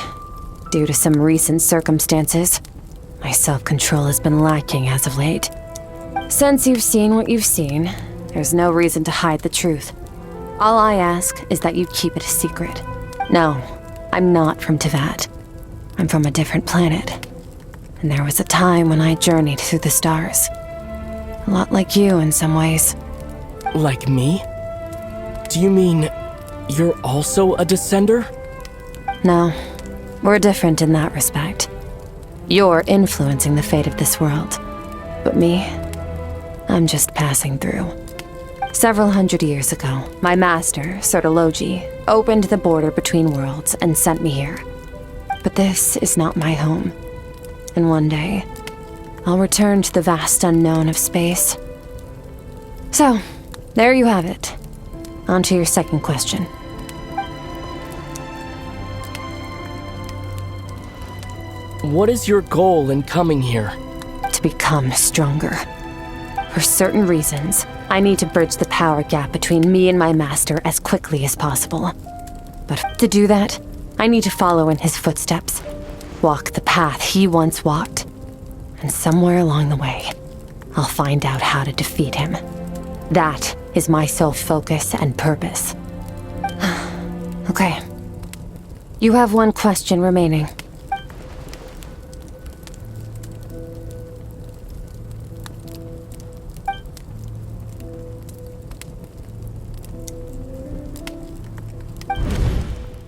Due to some recent circumstances, my self-control has been lacking as of late. Since you've seen what you've seen, there's no reason to hide the truth. All I ask is that you keep it a secret. No, I'm not from Teyvat. I'm from a different planet. And there was a time when I journeyed through the stars. A lot like you in some ways. Like me? Do you mean you're also a descender? No, we're different in that respect. You're influencing the fate of this world. But me, I'm just passing through. Several hundred years ago, my master, Sertologi, opened the border between worlds and sent me here. But this is not my home. And one day, I'll return to the vast unknown of space. So, there you have it. On to your second question. What is your goal in coming here? To become stronger. For certain reasons, I need to bridge the power gap between me and my master as quickly as possible. But to do that, I need to follow in his footsteps. Walk the path he once walked. And somewhere along the way, I'll find out how to defeat him. That is my sole focus and purpose. Okay. You have one question remaining.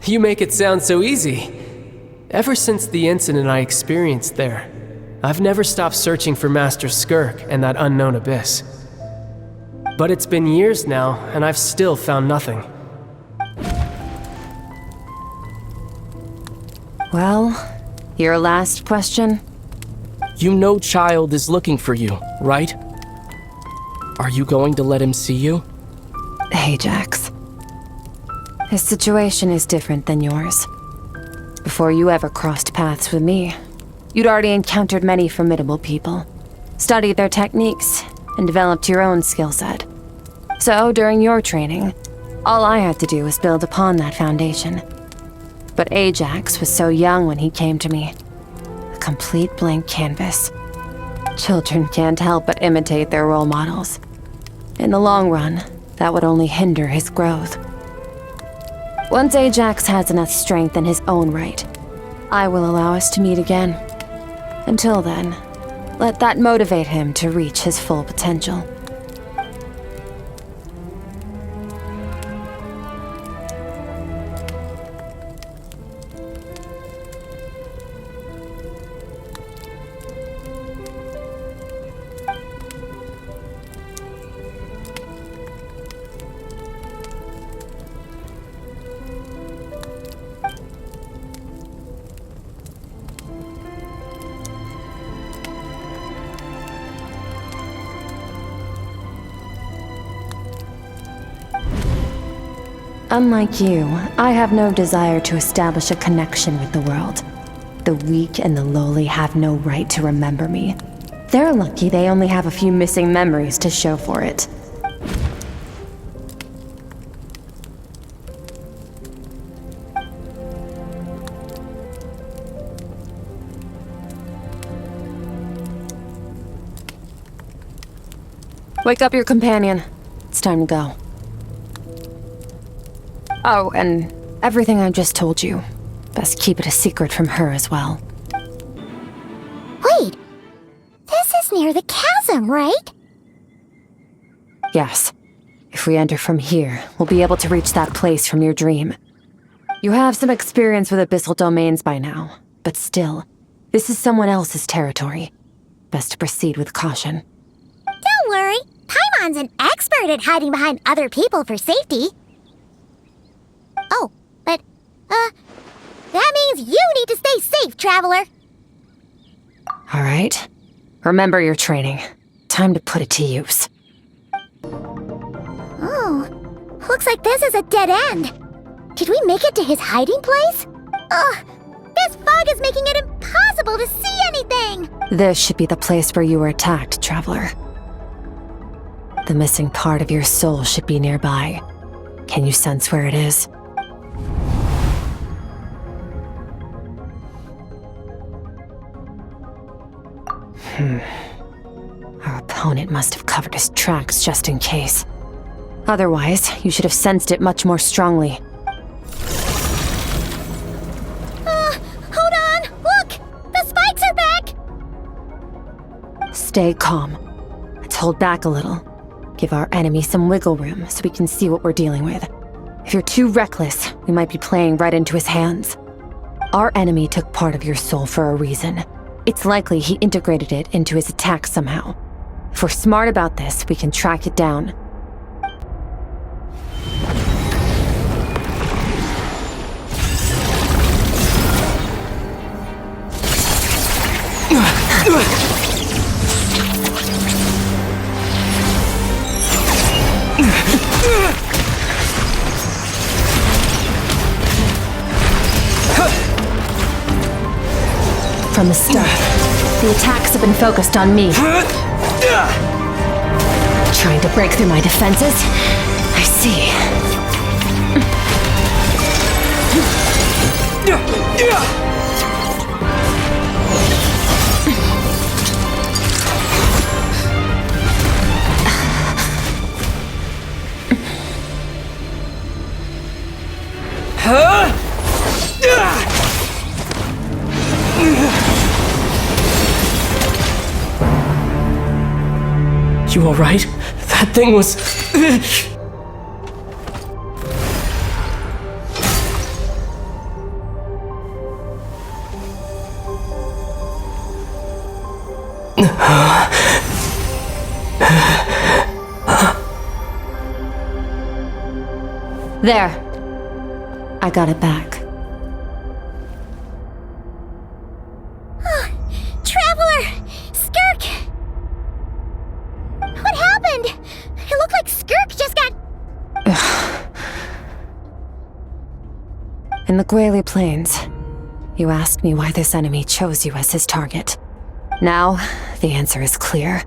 You make it sound so easy. Ever since the incident I experienced there, I've never stopped searching for Master SKIRK and that unknown abyss. But it's been years now, and I've still found nothing. Well, your last question? You know Child is looking for you, right? Are you going to let him see you? Ajax. His situation is different than yours. Before you ever crossed paths with me, you'd already encountered many formidable people, studied their techniques, and developed your own skill set. So, during your training, all I had to do was build upon that foundation. But Ajax was so young when he came to me. A complete blank canvas. Children can't help but imitate their role models. In the long run, that would only hinder his growth. Once Ajax has enough strength in his own right, I will allow us to meet again. Until then, let that motivate him to reach his full potential. Unlike you, I have no desire to establish a connection with the world. The weak and the lowly have no right to remember me. They're lucky they only have a few missing memories to show for it. Wake up your companion. It's time to go. Oh, and everything I just told you. Best keep it a secret from her as well. Wait! This is near the chasm, right? Yes. If we enter from here, we'll be able to reach that place from your dream. You have some experience with abyssal domains by now, but still, This is someone else's territory. Best to proceed with caution. Don't worry. Paimon's an expert at hiding behind other people for safety. Oh, but, that means you need to stay safe, Traveler. All right. Remember your training. Time to put it to use. Oh, looks like this is a dead end. Did we make it to his hiding place? Ugh, this fog is making it impossible to see anything! This should be the place where you were attacked, Traveler. The missing part of your soul should be nearby. Can you sense where it is? Our opponent must have covered his tracks just in case. Otherwise, you should have sensed it much more strongly. Hold on! Look! The spikes are back! Stay calm. Let's hold back a little. Give our enemy some wiggle room so we can see what we're dealing with. If you're too reckless, we might be playing right into his hands. Our enemy took part of your soul for a reason. It's likely he integrated it into his attack somehow. If we're smart about this, we can track it down. From the start, the attacks have been focused on me. Trying to break through my defenses? I see. You alright? That thing was... There. I got it back. Traveler! Skirk! What happened? It looked like Skirk just got... In the Guili Plains, you asked me why this enemy chose you as his target. Now, the answer is clear.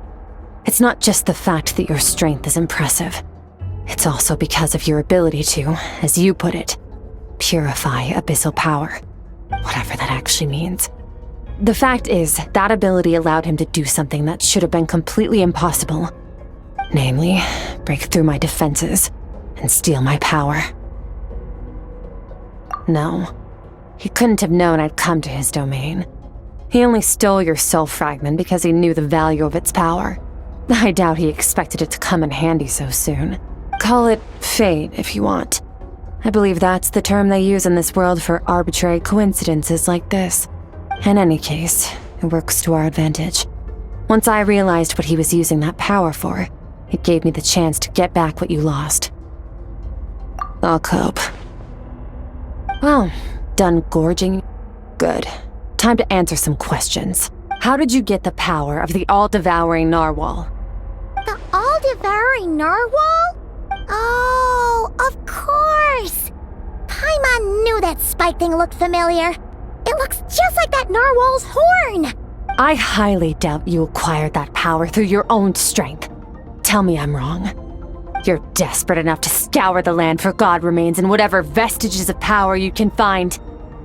It's not just the fact that your strength is impressive. It's also because of your ability to, as you put it, purify abyssal power. Whatever that actually means. The fact is, that ability allowed him to do something that should have been completely impossible. Namely, break through my defenses and steal my power. No, he couldn't have known I'd come to his domain. He only stole your soul fragment because he knew the value of its power. I doubt he expected it to come in handy so soon. Call it fate if you want. I believe that's the term they use in this world for arbitrary coincidences like this. In any case, it works to our advantage. Once I realized what he was using that power for, it gave me the chance to get back what you lost. I'll cope. Well, done gorging? Good. Time to answer some questions. How did you get the power of the all-devouring narwhal? The all-devouring narwhal? Oh, of course! Paimon knew that spike thing looked familiar. It looks just like that narwhal's horn! I highly doubt you acquired that power through your own strength. Tell me I'm wrong. You're desperate enough to scour the land for god remains and whatever vestiges of power you can find.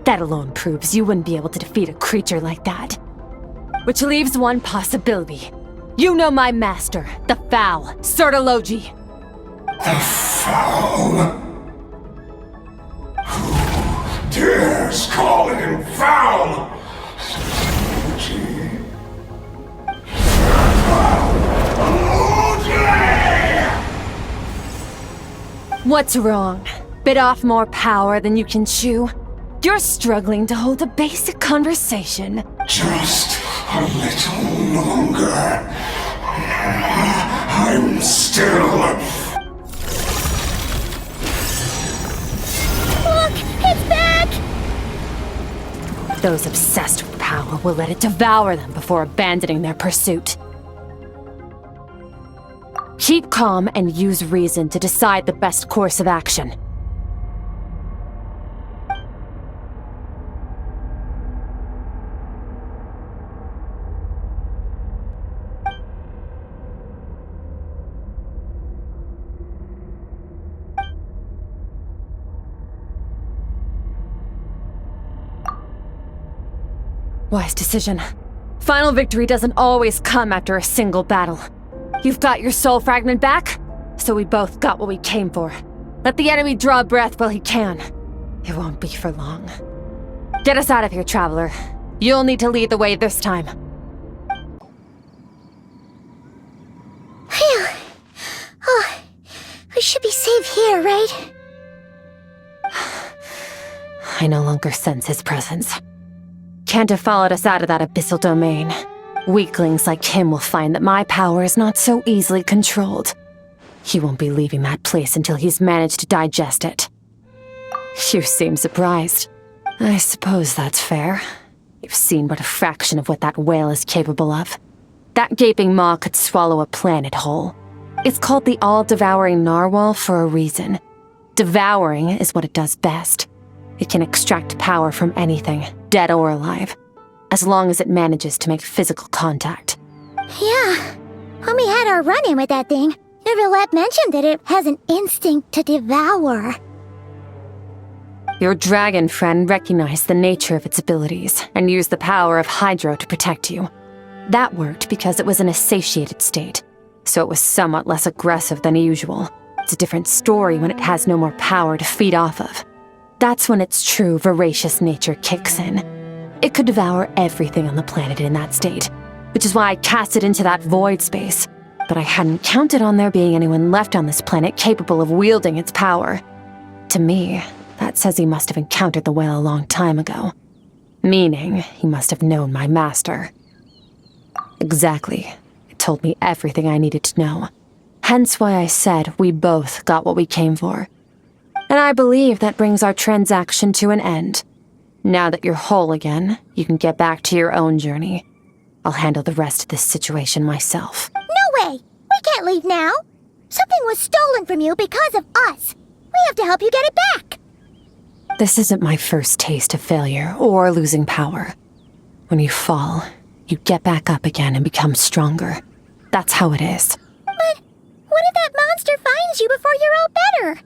That alone proves you wouldn't be able to defeat a creature like that. Which leaves one possibility. You know my master, the Foul, Sertologi. The Foul? Who dares call him foul? What's wrong? Bit off more power than you can chew? You're struggling to hold a basic conversation. Just a little longer. I'm still... Look! It's back! Those obsessed with power will let it devour them before abandoning their pursuit. Keep calm and use reason to decide the best course of action. Wise decision. Final victory doesn't always come after a single battle. You've got your soul fragment back, so we both got what we came for. Let the enemy draw breath while he can. It won't be for long. Get us out of here, Traveler. You'll need to lead the way this time. Phew. Oh, we should be safe here, right? I no longer sense his presence. Can't have followed us out of that abyssal domain. Weaklings like him will find that my power is not so easily controlled. He won't be leaving that place until he's managed to digest it. You seem surprised. I suppose that's fair. You've seen but a fraction of what that whale is capable of. That gaping maw could swallow a planet whole. It's called the all-devouring narwhal for a reason. Devouring is what it does best. It can extract power from anything, dead or alive, as long as it manages to make physical contact. Yeah. When we had our run-in with that thing, Neverlet mentioned that it has an instinct to devour. Your dragon friend recognized the nature of its abilities and used the power of Hydro to protect you. That worked because it was in a satiated state, so it was somewhat less aggressive than usual. It's a different story when it has no more power to feed off of. That's when its true voracious nature kicks in. It could devour everything on the planet in that state, which is why I cast it into that void space. But I hadn't counted on there being anyone left on this planet capable of wielding its power. To me, that says he must have encountered the whale a long time ago. Meaning, he must have known my master. Exactly. It told me everything I needed to know. Hence why I said we both got what we came for. And I believe that brings our transaction to an end. Now that you're whole again, you can get back to your own journey. I'll handle the rest of this situation myself. No way! We can't leave now! Something was stolen from you because of us! We have to help you get it back! This isn't my first taste of failure or losing power. When you fall, you get back up again and become stronger. That's how it is. But what if that monster finds you before you're all better?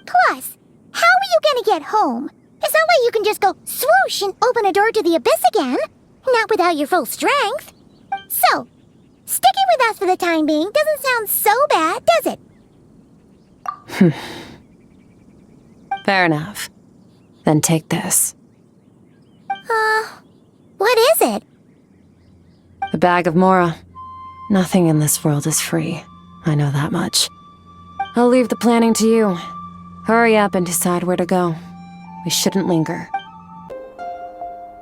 Plus, how are you gonna get home? It's not like you can just go swoosh and open a door to the abyss again. Not without your full strength. So, sticking with us for the time being doesn't sound so bad, does it? Fair enough. Then take this. What is it? A bag of Mora. Nothing in this world is free. I know that much. I'll leave the planning to you. Hurry up and decide where to go. We shouldn't linger.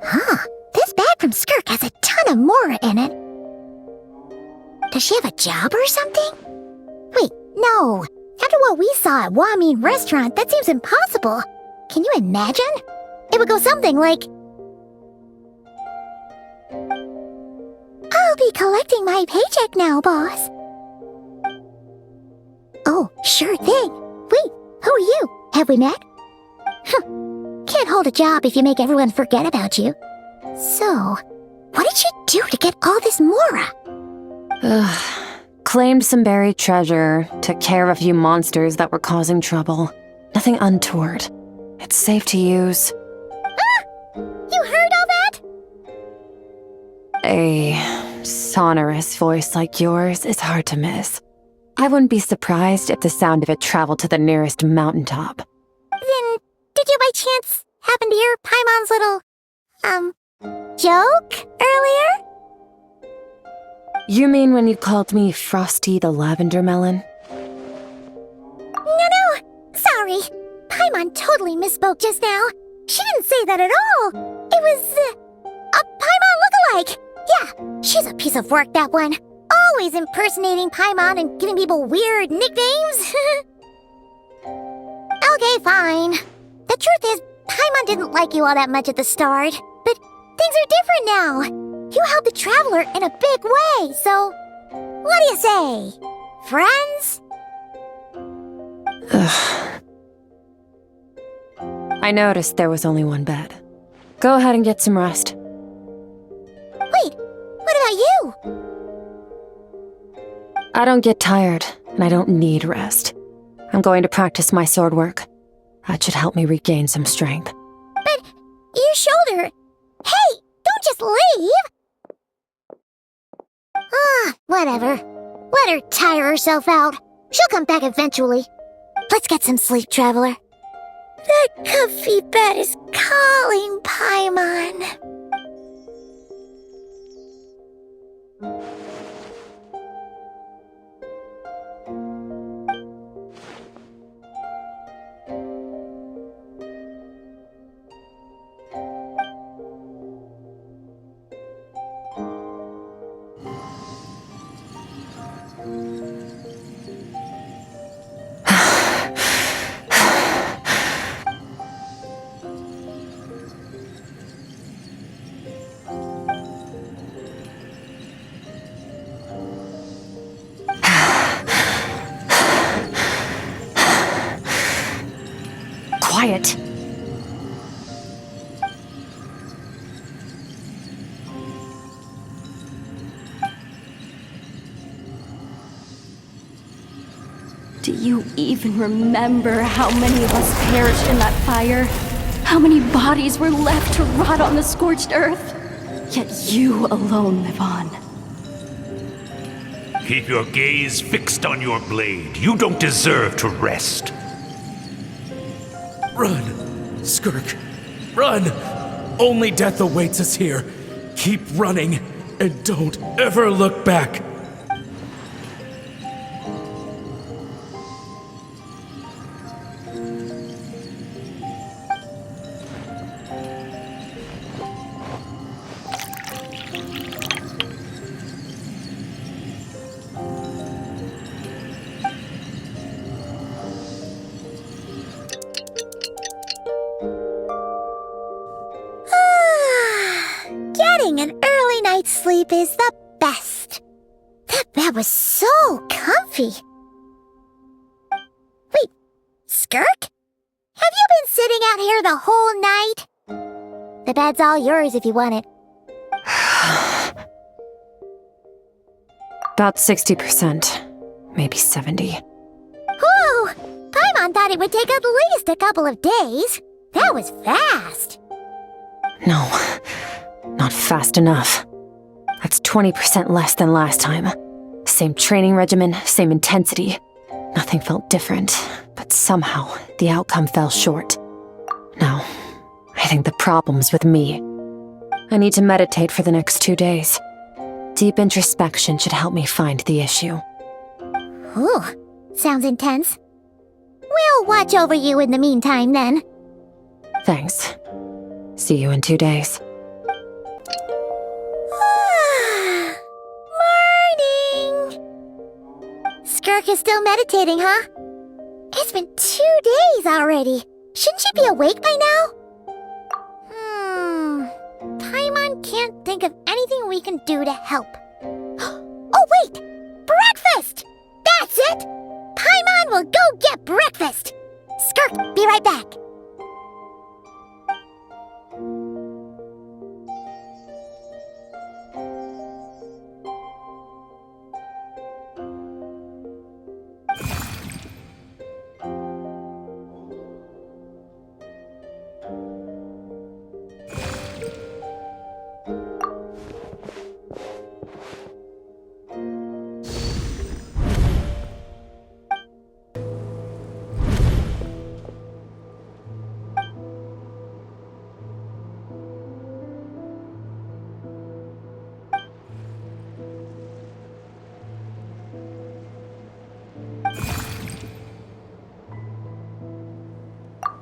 Huh. This bag from SKIRK has a ton of Mora in it. Does she have a job or something? Wait, no. After what we saw at Wamin Restaurant, that seems impossible. Can you imagine? It would go something like... I'll be collecting my paycheck now, boss. Oh, sure thing. Wait, who are you? Have we met? Can't hold a job if you make everyone forget about you. So, what did she do to get all this Mora? Claimed some buried treasure, took care of a few monsters that were causing trouble. Nothing untoward. It's safe to use. You heard all that? A sonorous voice like yours is hard to miss. I wouldn't be surprised if the sound of it traveled to the nearest mountaintop. Then, did you by chance happen to hear Paimon's little, joke earlier? You mean when you called me Frosty the Lavender Melon? No, sorry. Paimon totally misspoke just now. She didn't say that at all. It was, Paimon like. Yeah, she's a piece of work, that one. Always impersonating Paimon and giving people weird nicknames. Okay, fine. The truth is, Paimon didn't like you all that much at the start. But things are different now. You helped the Traveler in a big way, so... What do you say? Friends? Ugh. I noticed there was only one bed. Go ahead and get some rest. Wait, what about you? I don't get tired, and I don't need rest. I'm going to practice my sword work. That should help me regain some strength. But your shoulder... Hey, don't just leave! Whatever. Let her tire herself out. She'll come back eventually. Let's get some sleep, Traveler. That comfy bed is calling, Paimon. Quiet. Do you even remember how many of us perished in that fire? How many bodies were left to rot on the scorched earth? Yet you alone live on. Keep your gaze fixed on your blade. You don't deserve to rest. Run, SKIRK, run! Only death awaits us here. Keep running, and don't ever look back. Getting an early night's sleep is the best. That bed was so comfy. Wait, SKIRK? Have you been sitting out here the whole night? The bed's all yours if you want it. About 60%, maybe 70. Whew! Paimon thought it would take at least a couple of days. That was fast. No, not fast enough. That's 20% less than last time. Same training regimen, same intensity. Nothing felt different, but somehow the outcome fell short. No, I think the problem's with me. I need to meditate for the next 2 days. Deep introspection should help me find the issue. Ooh, sounds intense. We'll watch over you in the meantime, then. Thanks. See you in 2 days. Morning! SKIRK is still meditating, huh? It's been 2 days already. Shouldn't she be awake by now? Paimon can't think of anything we can do to help. Oh, wait! Breakfast! That's it! Paimon will go get breakfast! SKIRK, be right back.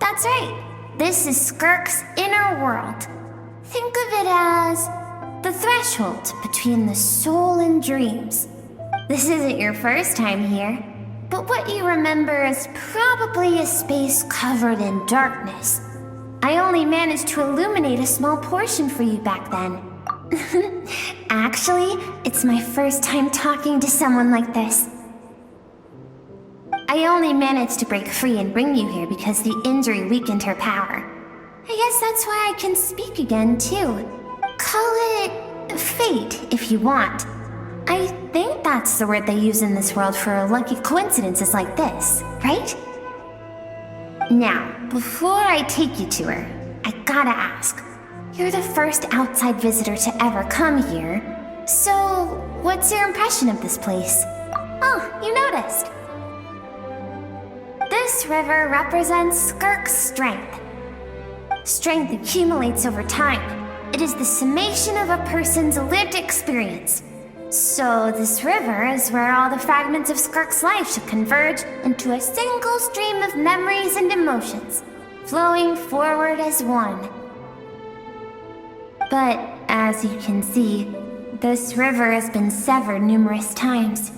That's right. This is SKIRK's inner world. Think of it as the threshold between the soul and dreams. This isn't your first time here, but what you remember is probably a space covered in darkness. I only managed to illuminate a small portion for you back then. Actually, it's my first time talking to someone like this. I only managed to break free and bring you here because the injury weakened her power. I guess that's why I can speak again, too. Call it fate, if you want. I think that's the word they use in this world for lucky coincidences like this, right? Now, before I take you to her, I gotta ask. You're the first outside visitor to ever come here, so what's your impression of this place? Oh, you noticed. This river represents SKIRK's strength. Strength accumulates over time. It is the summation of a person's lived experience. So this river is where all the fragments of SKIRK's life should converge into a single stream of memories and emotions, flowing forward as one. But as you can see, this river has been severed numerous times.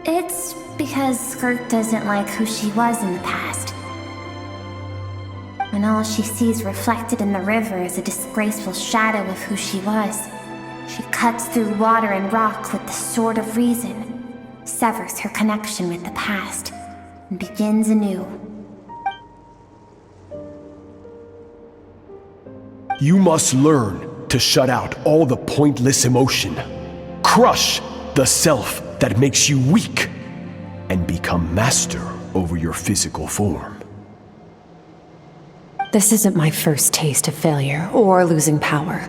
It's because SKIRK doesn't like who she was in the past. And all she sees reflected in the river is a disgraceful shadow of who she was. She cuts through water and rock with the sword of reason, severs her connection with the past, and begins anew. You must learn to shut out all the pointless emotion. Crush the self that makes you weak, and become master over your physical form. This isn't my first taste of failure or losing power.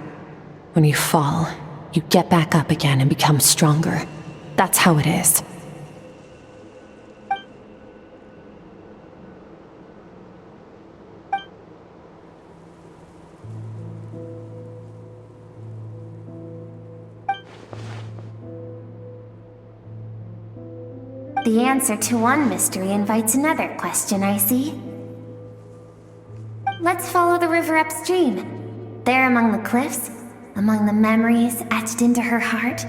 When you fall, you get back up again and become stronger. That's how it is. The answer to one mystery invites another question, I see. Let's follow the river upstream. There among the cliffs, among the memories etched into her heart,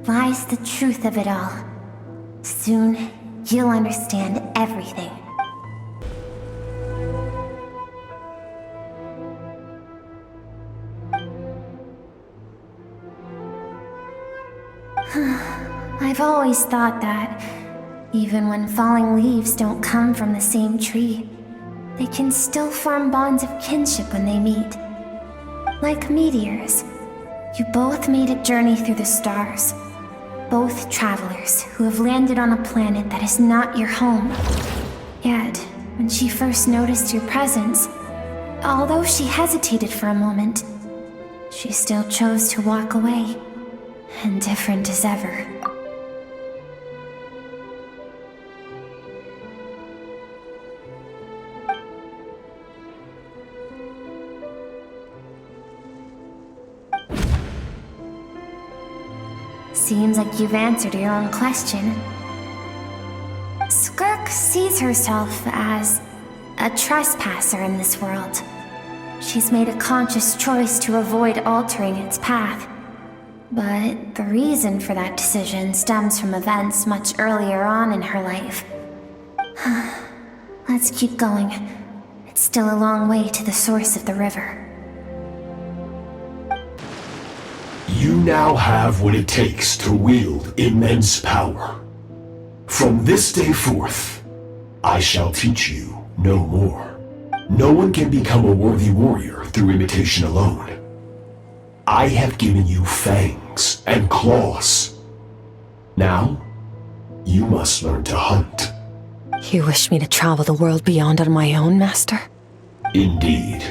lies the truth of it all. Soon, you'll understand everything. I've always thought that, even when falling leaves don't come from the same tree, they can still form bonds of kinship when they meet. Like meteors, you both made a journey through the stars. Both travelers who have landed on a planet that is not your home. Yet, when she first noticed your presence, although she hesitated for a moment, she still chose to walk away, indifferent as ever. Seems like you've answered your own question. SKIRK sees herself as a trespasser in this world. She's made a conscious choice to avoid altering its path. But the reason for that decision stems from events much earlier on in her life. Let's keep going. It's still a long way to the source of the river. You now have what it takes to wield immense power. From this day forth, I shall teach you no more. No one can become a worthy warrior through imitation alone. I have given you fangs and claws. Now, you must learn to hunt. You wish me to travel the world beyond on my own, Master? Indeed.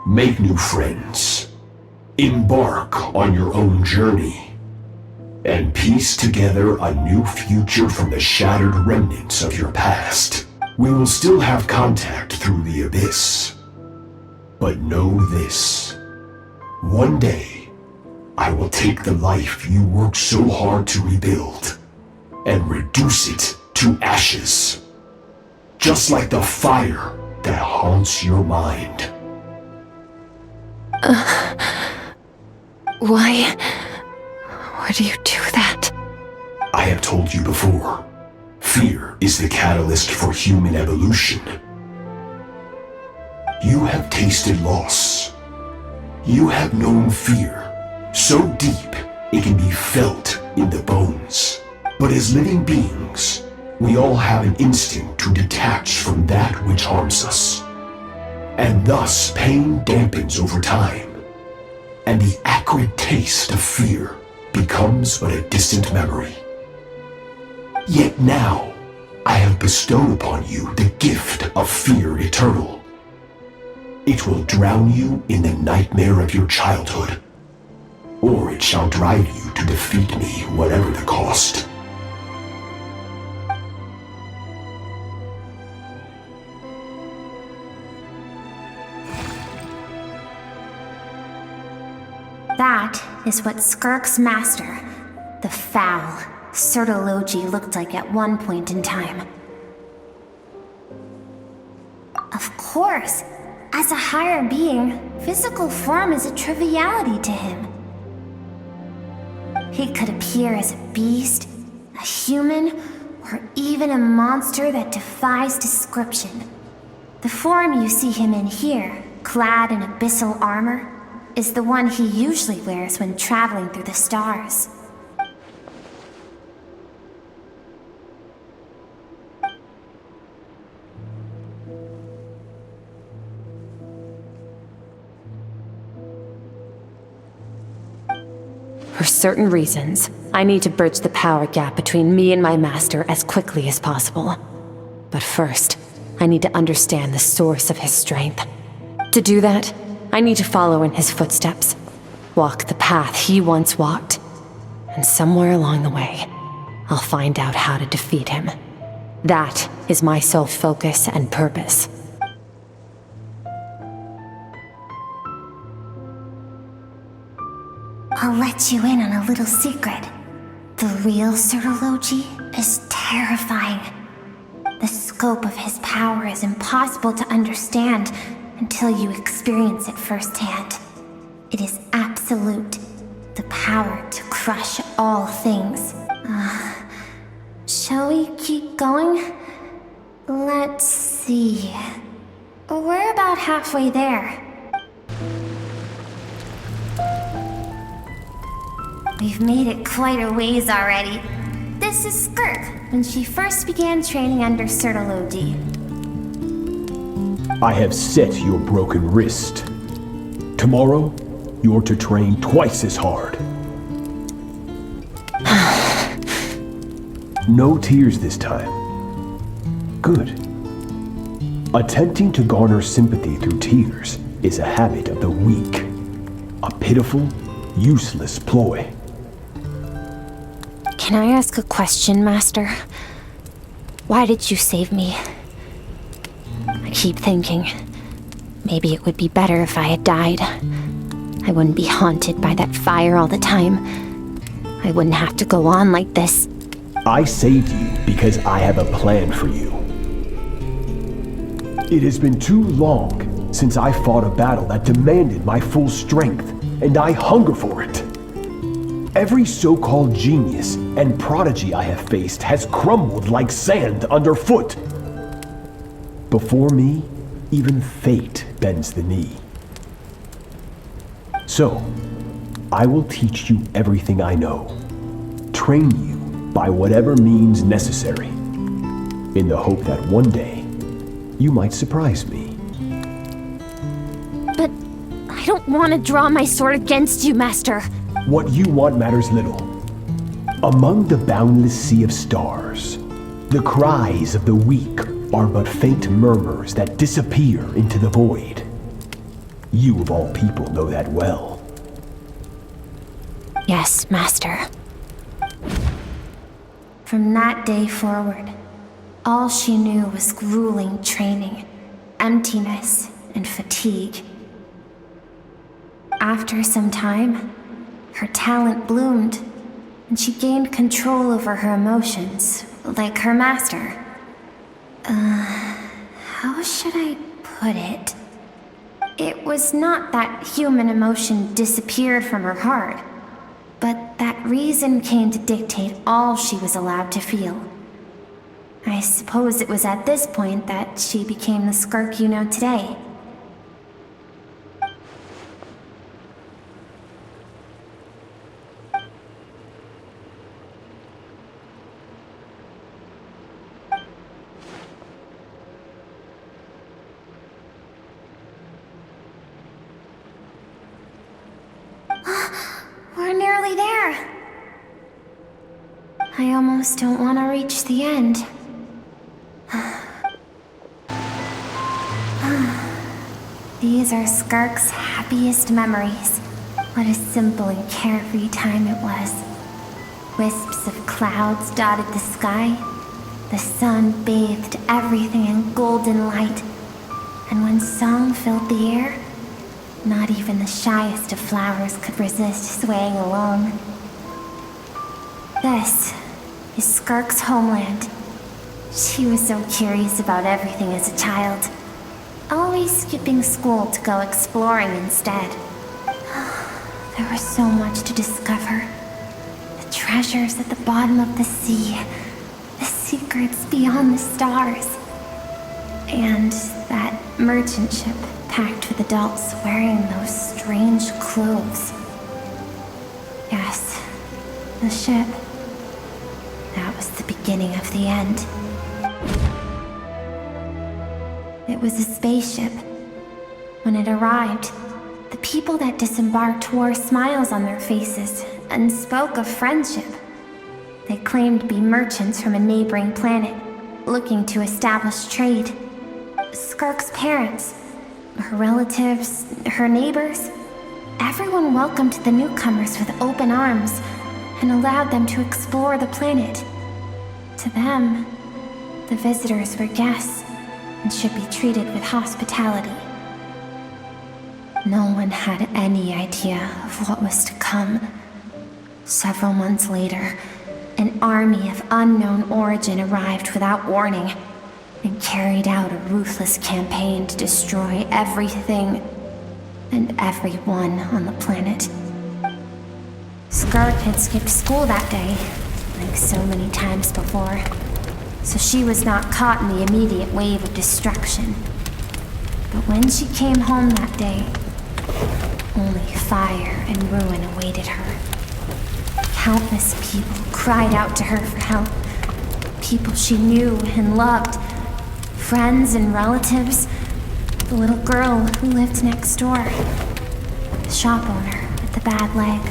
Make new friends. Embark on your own journey. And piece together a new future from the shattered remnants of your past. We will still have contact through the abyss. But know this. One day, I will take the life you worked so hard to rebuild and reduce it to ashes. Just like the fire that haunts your mind. Why would you do that? I have told you before, fear is the catalyst for human evolution. You have tasted loss. You have known fear, so deep it can be felt in the bones. But as living beings, we all have an instinct to detach from that which harms us. And thus pain dampens over time, and the acrid taste of fear becomes but a distant memory. Yet now, I have bestowed upon you the gift of fear eternal. It will drown you in the nightmare of your childhood, or it shall drive you to defeat me, whatever the cost. That is what SKIRK's master, the foul Sertologi, looked like at one point in time. Of course, as a higher being, physical form is a triviality to him. He could appear as a beast, a human, or even a monster that defies description. The form you see him in here, clad in abyssal armor, is the one he usually wears when traveling through the stars. For certain reasons, I need to bridge the power gap between me and my master as quickly as possible. But first, I need to understand the source of his strength. To do that, I need to follow in his footsteps, walk the path he once walked, and somewhere along the way, I'll find out how to defeat him. That is my sole focus and purpose. I'll let you in on a little secret. The real Sertologi is terrifying. The scope of his power is impossible to understand until you experience it firsthand. It is absolute, the power to crush all things. Shall we keep going? Let's see. We're about halfway there. We've made it quite a ways already. This is SKIRK, when she first began training under Sertologi. I have set your broken wrist. Tomorrow, you're to train twice as hard. No tears this time. Good. Attempting to garner sympathy through tears is a habit of the weak. A pitiful, useless ploy. Can I ask a question, Master? Why did you save me? I keep thinking, maybe it would be better if I had died. I wouldn't be haunted by that fire all the time. I wouldn't have to go on like this. I saved you because I have a plan for you. It has been too long since I fought a battle that demanded my full strength, and I hunger for it. Every so-called genius and prodigy I have faced has crumbled like sand underfoot. Before me, even fate bends the knee. So, I will teach you everything I know. Train you by whatever means necessary, in the hope that one day, you might surprise me. But I don't want to draw my sword against you, Master. What you want matters little. Among the boundless sea of stars, the cries of the weak are but faint murmurs that disappear into the void. You of all people know that well. Yes, Master. From that day forward, all she knew was grueling training, emptiness, and fatigue. After some time, her talent bloomed, and she gained control over her emotions, like her master. How should I put it? it was not that human emotion disappeared from her heart, but that reason came to dictate all she was allowed to feel. I suppose it was at this point that she became the SKIRK you know today. We're nearly there. I almost don't want to reach the end. These are SKIRK's happiest memories. What a simple and carefree time it was. Wisps of clouds dotted the sky. The sun bathed everything in golden light. And when song filled the air, not even the shyest of flowers could resist swaying along. This is SKIRK's homeland. She was so curious about everything as a child, always skipping school to go exploring instead. There was so much to discover. The treasures at the bottom of the sea, the secrets beyond the stars, and that merchant ship packed with adults wearing those strange clothes. Yes, the ship. That was the beginning of the end. It was a spaceship. When it arrived, the people that disembarked wore smiles on their faces and spoke of friendship. They claimed to be merchants from a neighboring planet, looking to establish trade. SKIRK's parents, her relatives, her neighbors, everyone welcomed the newcomers with open arms and allowed them to explore the planet. To them, the visitors were guests and should be treated with hospitality. No one had any idea of what was to come. Several months later, an army of unknown origin arrived without warning and carried out a ruthless campaign to destroy everything and everyone on the planet. SKIRK had skipped school that day, like so many times before, so she was not caught in the immediate wave of destruction. But when she came home that day, only fire and ruin awaited her. Countless people cried out to her for help. People she knew and loved. Friends and relatives. The little girl who lived next door. The shop owner with the bad leg.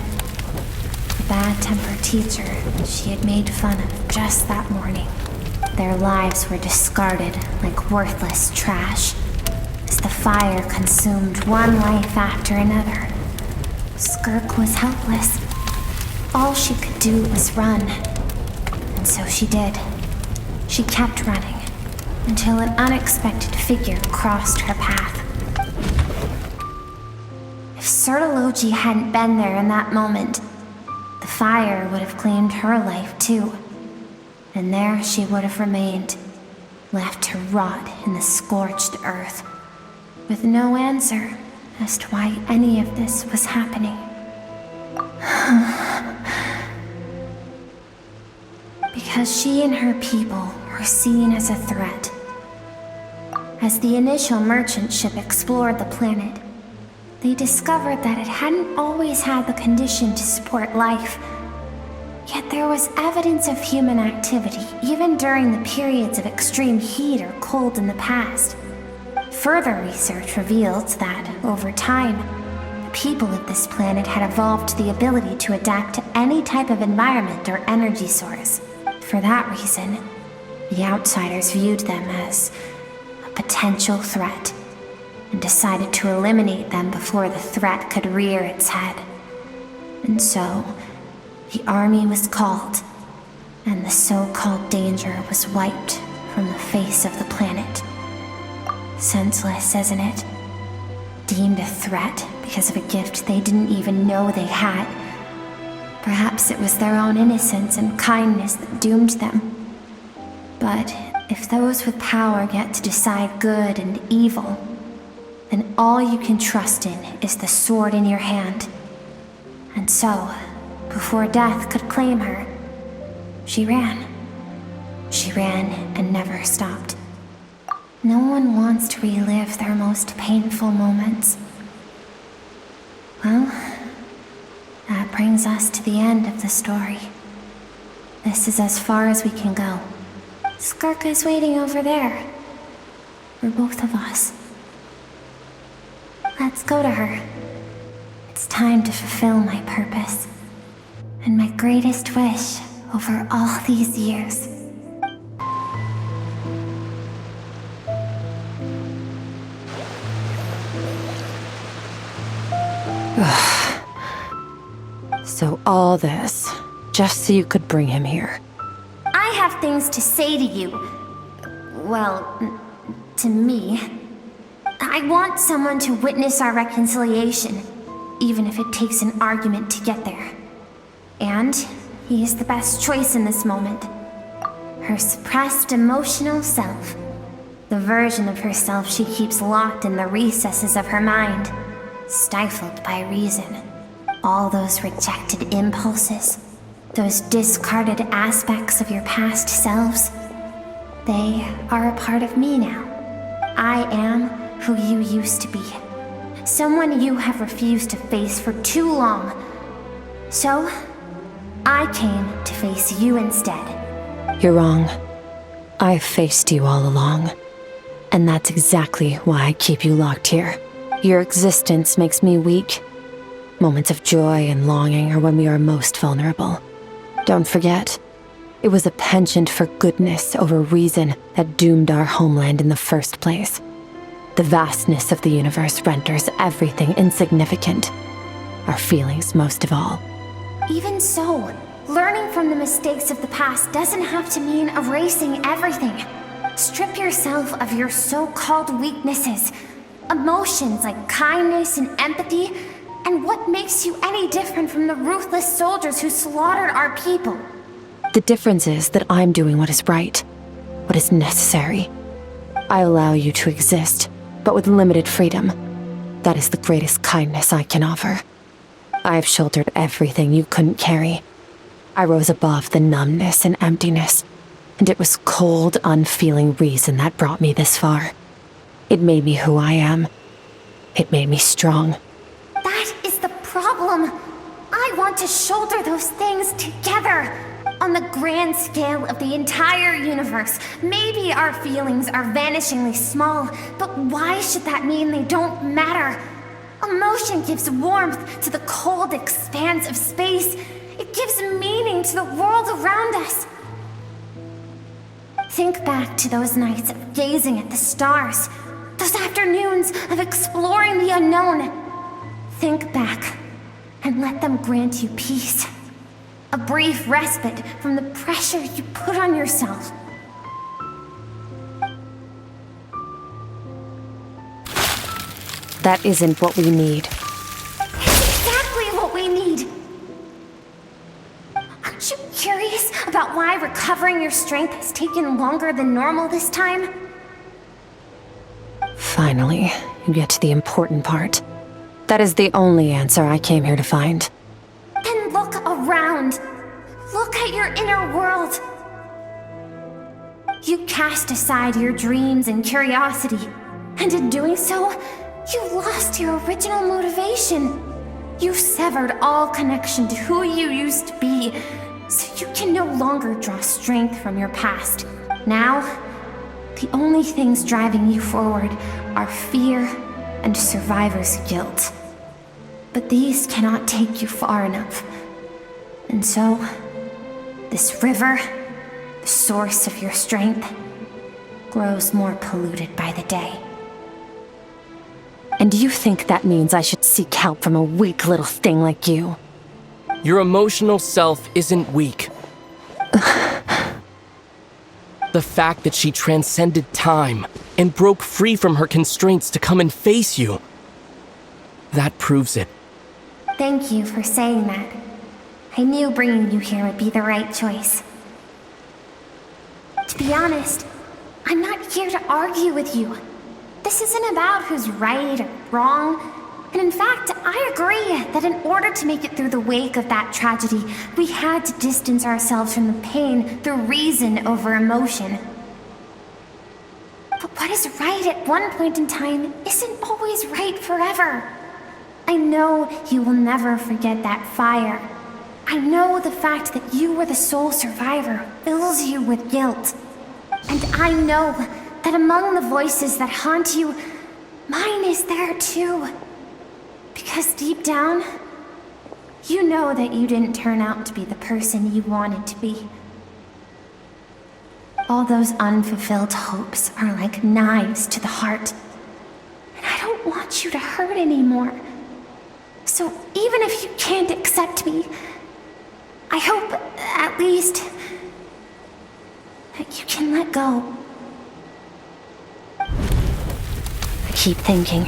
The bad-tempered teacher she had made fun of just that morning. Their lives were discarded like worthless trash as the fire consumed one life after another. SKIRK was helpless. All she could do was run. And so she did. She kept running until an unexpected figure crossed her path. If Sertology hadn't been there in that moment, the fire would have claimed her life too. And there she would have remained, left to rot in the scorched earth, with no answer as to why any of this was happening. Because she and her people were seen as a threat. As the initial merchant ship explored the planet, they discovered that it hadn't always had the condition to support life. Yet there was evidence of human activity, even during the periods of extreme heat or cold in the past. Further research revealed that, over time, the people of this planet had evolved the ability to adapt to any type of environment or energy source. For that reason, the outsiders viewed them as a potential threat and decided to eliminate them before the threat could rear its head. And so, the army was called, and the so-called danger was wiped from the face of the planet. Senseless, isn't it? Deemed a threat because of a gift they didn't even know they had. Perhaps it was their own innocence and kindness that doomed them. But if those with power get to decide good and evil, then all you can trust in is the sword in your hand. And so, before death could claim her, she ran. She ran and never stopped. No one wants to relive their most painful moments. Well, that brings us to the end of the story. This is as far as we can go. SKIRK is waiting over there. For both of us. Let's go to her. It's time to fulfill my purpose. And my greatest wish over all these years. So all this, just so you could bring him here. I have things to say to you. Well, to me. I want someone to witness our reconciliation, even if it takes an argument to get there. And he is the best choice in this moment. Her suppressed emotional self. The version of herself she keeps locked in the recesses of her mind, stifled by reason. All those rejected impulses, those discarded aspects of your past selves, they are a part of me now. I am who you used to be. Someone you have refused to face for too long. So, I came to face you instead. You're wrong. I've faced you all along. And that's exactly why I keep you locked here. Your existence makes me weak. Moments of joy and longing are when we are most vulnerable. Don't forget, it was a penchant for goodness over reason that doomed our homeland in the first place. The vastness of the universe renders everything insignificant. Our feelings most of all. Even so, learning from the mistakes of the past doesn't have to mean erasing everything. Strip yourself of your so-called weaknesses, emotions like kindness and empathy, and what makes you any different from the ruthless soldiers who slaughtered our people? The difference is that I'm doing what is right, what is necessary. I allow you to exist, but with limited freedom. That is the greatest kindness I can offer. I've shouldered everything you couldn't carry. I rose above the numbness and emptiness, and it was cold, unfeeling reason that brought me this far. It made me who I am. It made me strong. That is the problem. I want to shoulder those things together. On the grand scale of the entire universe, maybe our feelings are vanishingly small, but why should that mean they don't matter? Emotion gives warmth to the cold expanse of space. It gives meaning to the world around us. Think back to those nights of gazing at the stars, those afternoons of exploring the unknown. Think back and let them grant you peace. A brief respite from the pressure you put on yourself. That isn't what we need. It's exactly what we need. Aren't you curious about why recovering your strength has taken longer than normal this time? Finally, you get to the important part. That is the only answer I came here to find. Then look around. Look at your inner world. You cast aside your dreams and curiosity, and in doing so, you lost your original motivation. You severed all connection to who you used to be, so you can no longer draw strength from your past. Now, the only things driving you forward are fear and survivor's guilt. But these cannot take you far enough. And so, this river, the source of your strength, grows more polluted by the day. And you think that means I should seek help from a weak little thing like you? Your emotional self isn't weak. The fact that she transcended time and broke free from her constraints to come and face you, that proves it. Thank you for saying that. I knew bringing you here would be the right choice. To be honest, I'm not here to argue with you. This isn't about who's right or wrong. And in fact, I agree that in order to make it through the wake of that tragedy, we had to distance ourselves from the pain through reason over emotion. But what is right at one point in time isn't always right forever. I know you will never forget that fire. I know the fact that you were the sole survivor fills you with guilt. And I know that among the voices that haunt you, mine is there too. Because deep down, you know that you didn't turn out to be the person you wanted to be. All those unfulfilled hopes are like knives to the heart. And I don't want you to hurt anymore. So even if you can't accept me, I hope, at least, that you can let go. I keep thinking,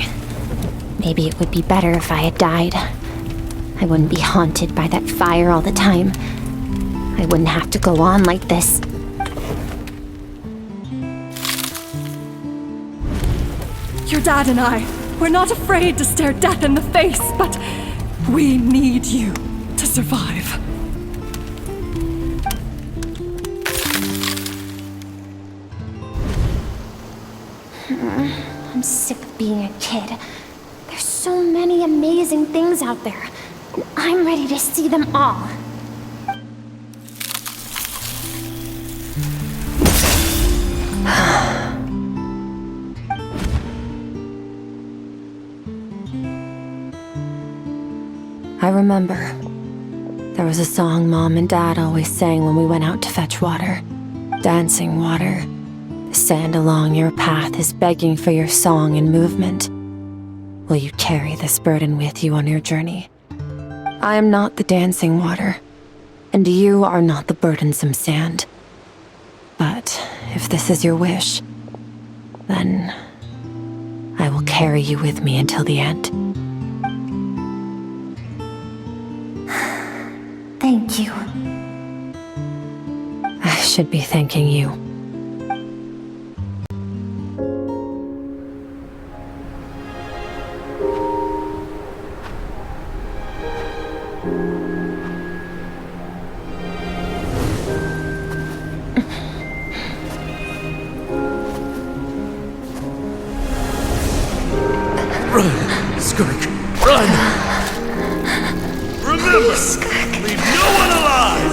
maybe it would be better if I had died. I wouldn't be haunted by that fire all the time. I wouldn't have to go on like this. Your dad and I, we're not afraid to stare death in the face, but we need you to survive. I'm sick of being a kid. There's so many amazing things out there, and I'm ready to see them all. I remember. There was a song Mom and Dad always sang when we went out to fetch water. Dancing water. The sand along your path is begging for your song and movement. Will you carry this burden with you on your journey? I am not the dancing water, and you are not the burdensome sand. But if this is your wish, then I will carry you with me until the end. Thank you. I should be thanking you. Run, SKIRK, run! Remember, leave no one alive!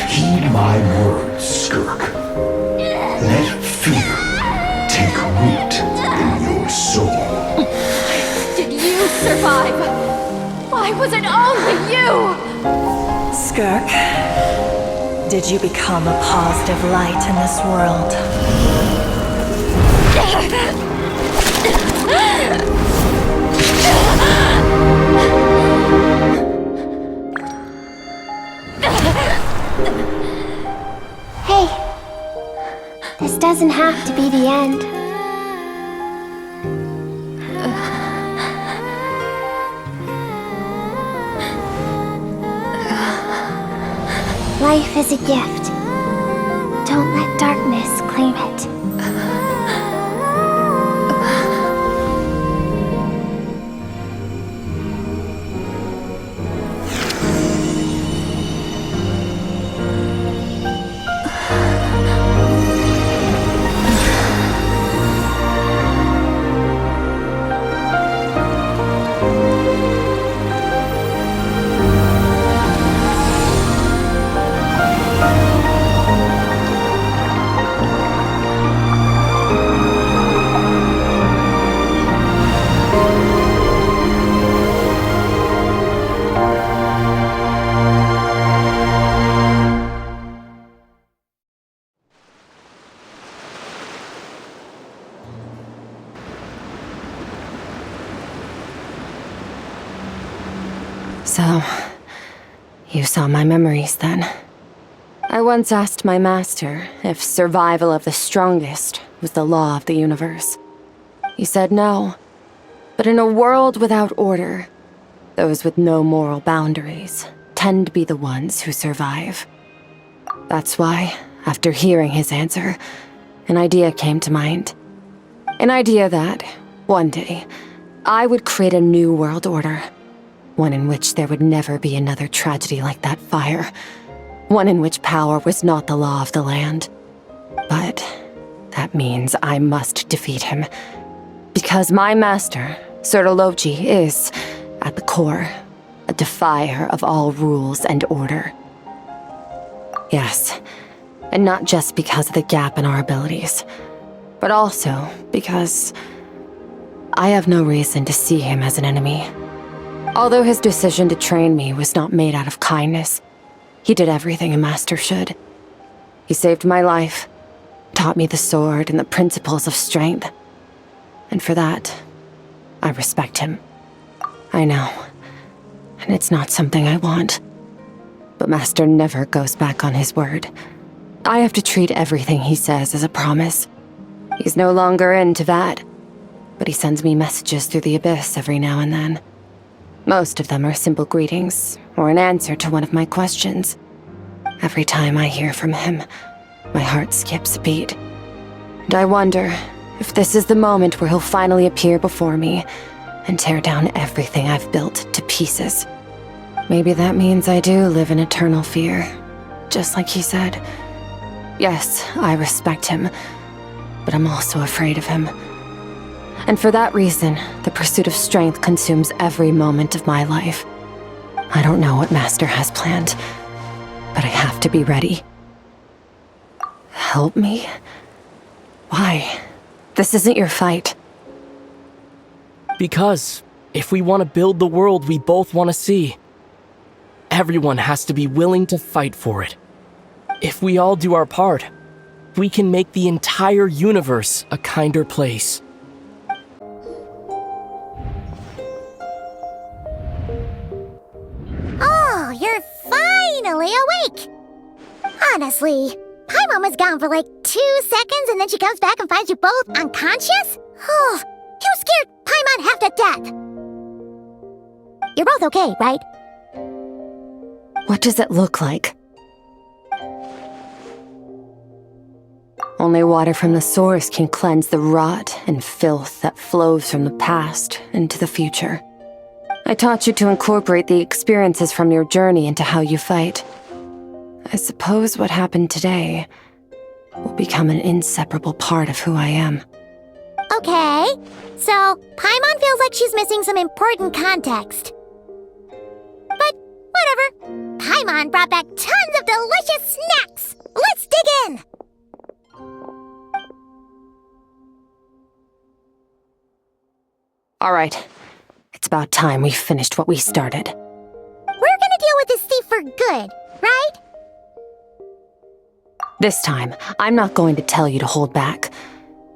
Heed my words, SKIRK. Let fear take root in your soul. Did you survive? Why was it only you? SKIRK, did you become a positive light in this world? Hey, this doesn't have to be the end. Life is a gift. Don't let darkness claim it. So, you saw my memories then. I once asked my master if survival of the strongest was the law of the universe. He said no, but in a world without order, those with no moral boundaries tend to be the ones who survive. That's why after hearing his answer, an idea came to mind. An idea that, one day, I would create a new world order. One in which there would never be another tragedy like that fire. One in which power was not the law of the land. But that means I must defeat him. Because my master, Sertologi, is, at the core, a defier of all rules and order. Yes, and not just because of the gap in our abilities, but also because I have no reason to see him as an enemy. Although his decision to train me was not made out of kindness, he did everything a master should. He saved my life, taught me the sword and the principles of strength. And for that, I respect him. I know, and it's not something I want. But Master never goes back on his word. I have to treat everything he says as a promise. He's no longer in Teyvat, but he sends me messages through the abyss every now and then. Most of them are simple greetings, or an answer to one of my questions. Every time I hear from him, my heart skips a beat. And I wonder if this is the moment where he'll finally appear before me and tear down everything I've built to pieces. Maybe that means I do live in eternal fear, just like he said. Yes, I respect him, but I'm also afraid of him. And for that reason, the pursuit of strength consumes every moment of my life. I don't know what Master has planned, but I have to be ready. Help me? Why? This isn't your fight. Because if we want to build the world we both want to see, everyone has to be willing to fight for it. If we all do our part, we can make the entire universe a kinder place. Oh, you're finally awake! Honestly, Paimon was gone for like 2 seconds and then she comes back and finds you both unconscious? Oh, you scared Paimon half to death! You're both okay, right? What does it look like? Only water from the source can cleanse the rot and filth that flows from the past into the future. I taught you to incorporate the experiences from your journey into how you fight. I suppose what happened today will become an inseparable part of who I am. Okay, so Paimon feels like she's missing some important context. But whatever. Paimon brought back tons of delicious snacks! Let's dig in! All right, it's about time we finished what we started. We're gonna deal with this thief for good, right? This time, I'm not going to tell you to hold back.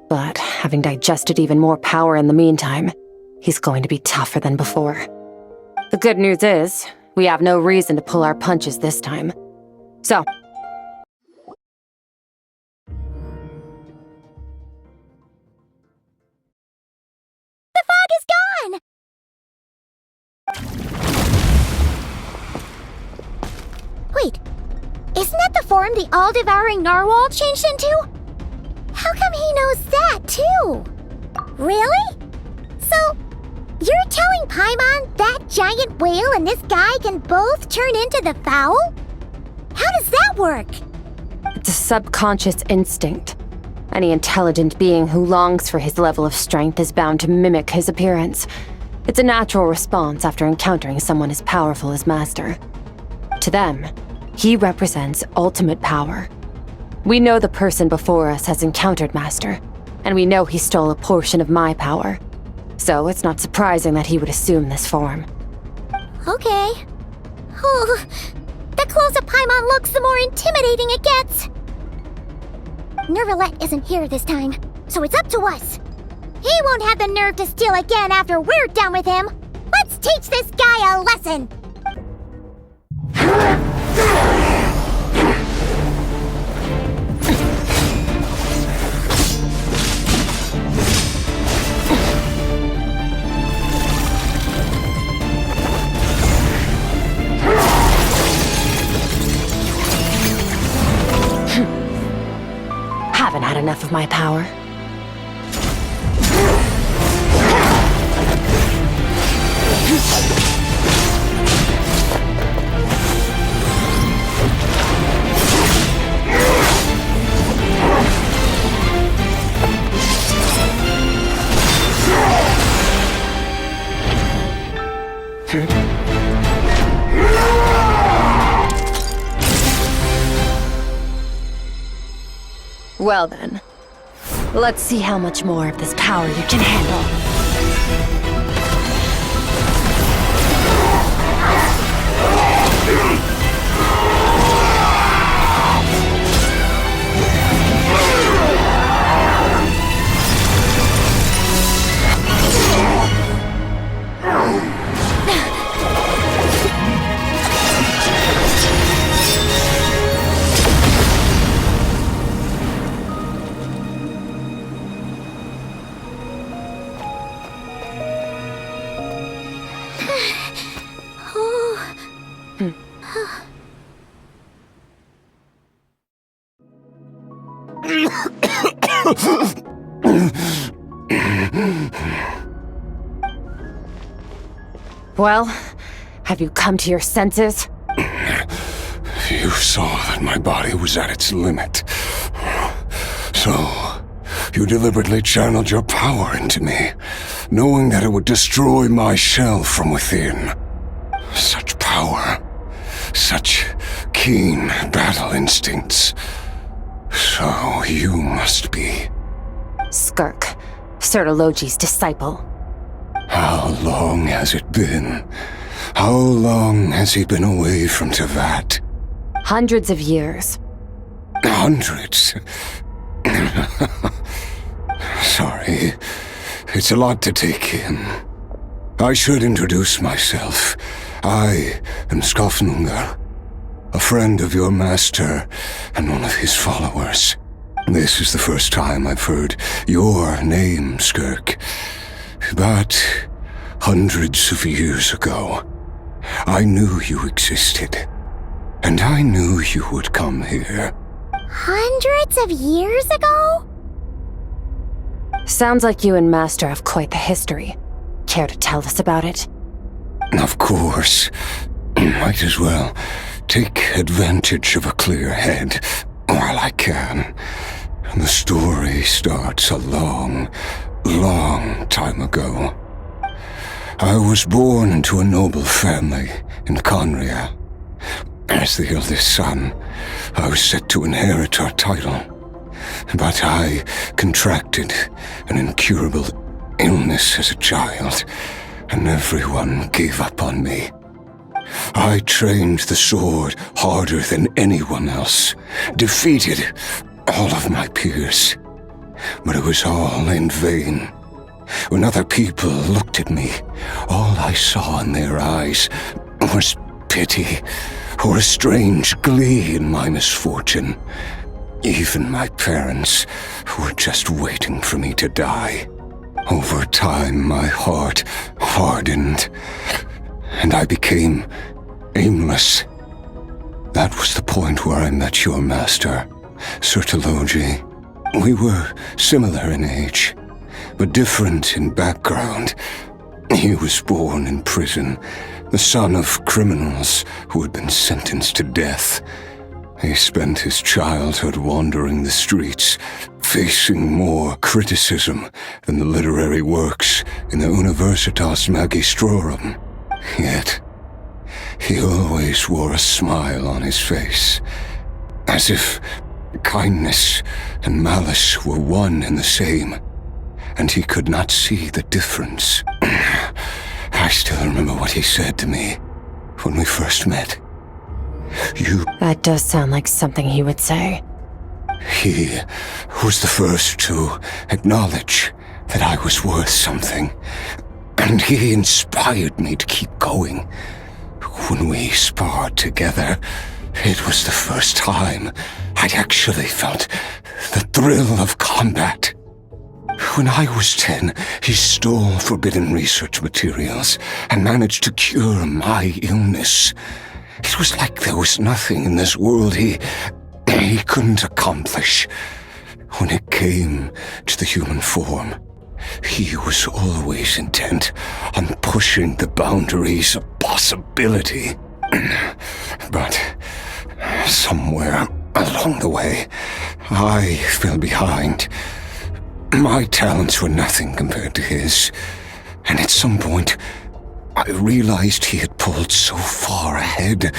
But having digested even more power in the meantime, he's going to be tougher than before. The good news is, we have no reason to pull our punches this time. So, the fog is gone! Wait, isn't that the form the all-devouring narwhal changed into? How come he knows that, too? Really? So, you're telling Paimon that giant whale and this guy can both turn into the fowl? How does that work? it's a subconscious instinct. Any intelligent being who longs for his level of strength is bound to mimic his appearance. It's a natural response after encountering someone as powerful as Master. To them, he represents ultimate power. We know the person before us has encountered Master, and we know he stole a portion of my power. So it's not surprising that he would assume this form. Okay. Oh, the closer Paimon looks, the more intimidating it gets. Nervalette isn't here this time, so it's up to us. He won't have the nerve to steal again after we're done with him. Let's teach this guy a lesson. of my power. Well then, let's see how much more of this power you can handle. Well, have you come to your senses? You saw that my body was at its limit. So, you deliberately channeled your power into me, knowing that it would destroy my shell from within. Such power. Such keen battle instincts. So you must be... SKIRK, Sertologi's disciple. How long has it been? How long has he been away from Teyvat? Hundreds of years. Hundreds? Sorry, it's a lot to take in. I should introduce myself. I am Skofnungar, a friend of your master and one of his followers. This is the first time I've heard your name, SKIRK. But hundreds of years ago, I knew you existed. And I knew you would come here. Hundreds of years ago? Sounds like you and Master have quite the history. Care to tell us about it? Of course. Might as well take advantage of a clear head while I can. The story starts a long, long time ago. I was born into a noble family in Conria. As the eldest son, I was set to inherit our title. But I contracted an incurable illness as a child, and everyone gave up on me. I trained the sword harder than anyone else, defeated all of my peers. But it was all in vain. When other people looked at me, all I saw in their eyes was pity or a strange glee in my misfortune. Even my parents were just waiting for me to die. Over time, my heart hardened, and I became aimless. That was the point where I met your master, Sertologi. We were similar in age, but different in background. He was born in prison, the son of criminals who had been sentenced to death. He spent his childhood wandering the streets, facing more criticism than the literary works in the Universitas Magistrorum. Yet, he always wore a smile on his face, as if kindness and malice were one and the same, and he could not see the difference. I still remember what he said to me when we first met. That does sound like something he would say. He was the first to acknowledge that I was worth something, and he inspired me to keep going. When we sparred together, it was the first time I'd actually felt the thrill of combat. When I was 10, he stole forbidden research materials and managed to cure my illness. It was like there was nothing in this world he couldn't accomplish. when it came to the human form, he was always intent on pushing the boundaries of possibility. But somewhere along the way, I fell behind. My talents were nothing compared to his, and at some point, I realized he had pulled so far ahead,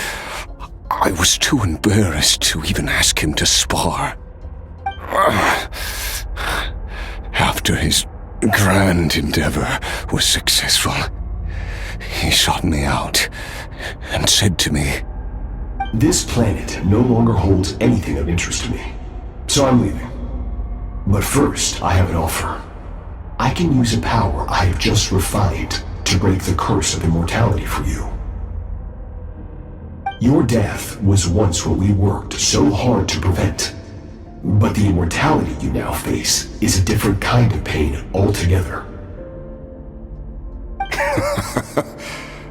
I was too embarrassed to even ask him to spar. After his grand endeavor was successful, he sought me out and said to me, "This planet no longer holds anything of interest to me, so I'm leaving. But first, I have an offer. I can use a power I have just refined to break the curse of immortality for you. Your death was once what we worked so hard to prevent. But the immortality you now face is a different kind of pain altogether."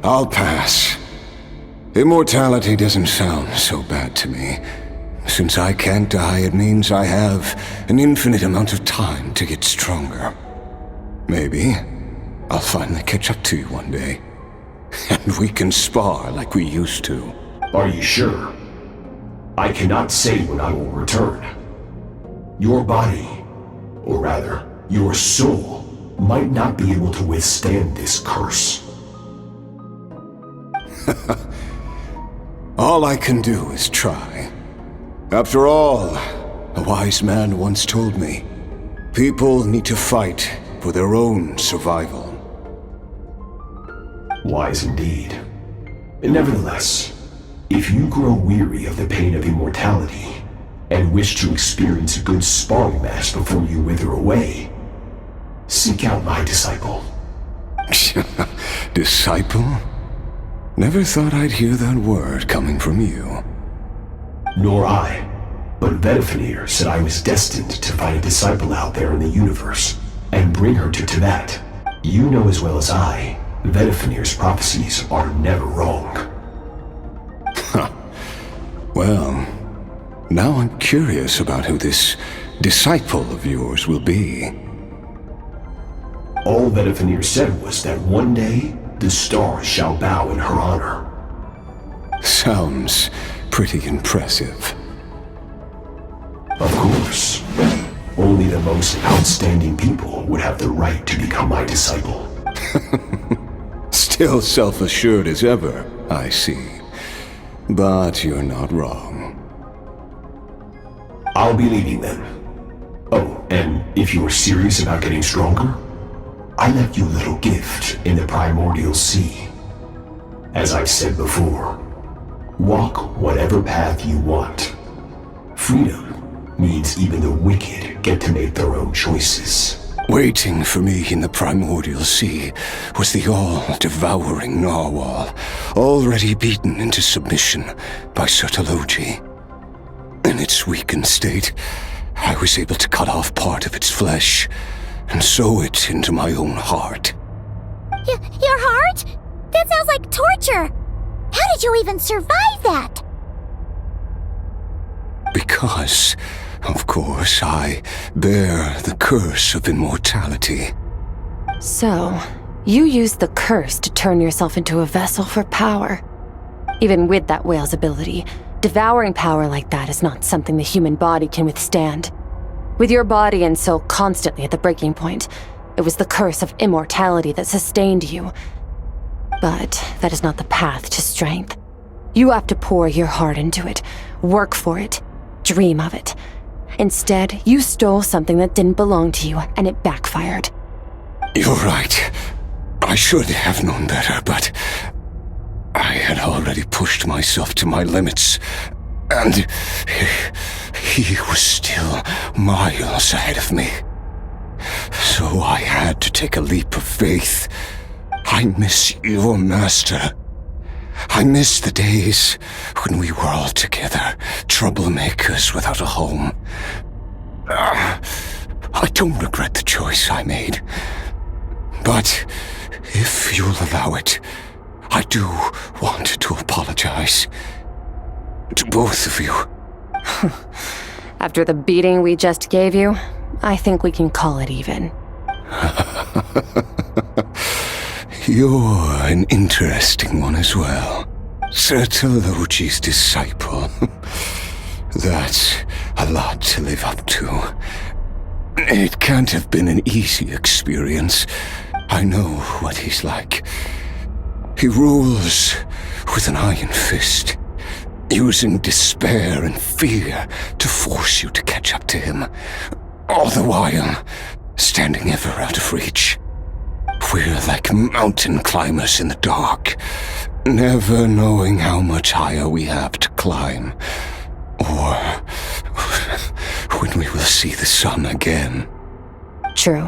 I'll pass. Immortality doesn't sound so bad to me. Since I can't die, it means I have an infinite amount of time to get stronger. Maybe I'll finally catch up to you one day, and we can spar like we used to. Are you sure? I cannot say when I will return. Your body, or rather, your soul, might not be able to withstand this curse. All I can do is try. After all, a wise man once told me, people need to fight for their own survival. Wise indeed. Nevertheless, if you grow weary of the pain of immortality, and wish to experience a good sparring match before you wither away, seek out my disciple. Disciple? Never thought I'd hear that word coming from you. Nor I, but Vedifenir said I was destined to find a disciple out there in the universe, and bring her to Teyvat. You know as well as I, Vedifenir's prophecies are never wrong. Well, now I'm curious about who this disciple of yours will be. All Vedifenir said was that one day, the stars shall bow in her honor. Sounds pretty impressive. Of course. Only the most outstanding people would have the right to become my disciple. Still self-assured as ever, I see. But you're not wrong. I'll be leaving then. Oh, and if you are serious about getting stronger, I left you a little gift in the primordial sea. As I've said before, walk whatever path you want. Freedom means even the wicked get to make their own choices. Waiting for me in the primordial sea was the all-devouring narwhal, already beaten into submission by Sertologi. In its weakened state, I was able to cut off part of its flesh and sew it into my own heart. Your heart? That sounds like torture! How did you even survive that? Because, of course, I bear the curse of immortality. So, you used the curse to turn yourself into a vessel for power. Even with that whale's ability, devouring power like that is not something the human body can withstand. With your body and soul constantly at the breaking point, it was the curse of immortality that sustained you. But that is not the path to strength. You have to pour your heart into it, work for it, dream of it. Instead, you stole something that didn't belong to you, and it backfired. You're right. I should have known better, but I had already pushed myself to my limits, and he was still miles ahead of me. So I had to take a leap of faith. I miss your master. I miss the days when we were all together, troublemakers without a home. I don't regret the choice I made. But if you'll allow it, I do want to apologize. To both of you. After the beating we just gave you, I think we can call it even. You're an interesting one as well. Sertologi's disciple. That's a lot to live up to. It can't have been an easy experience. I know what he's like. He rules with an iron fist, using despair and fear to force you to catch up to him, all the while standing ever out of reach. We're like mountain climbers in the dark, never knowing how much higher we have to climb, or when we will see the sun again. True.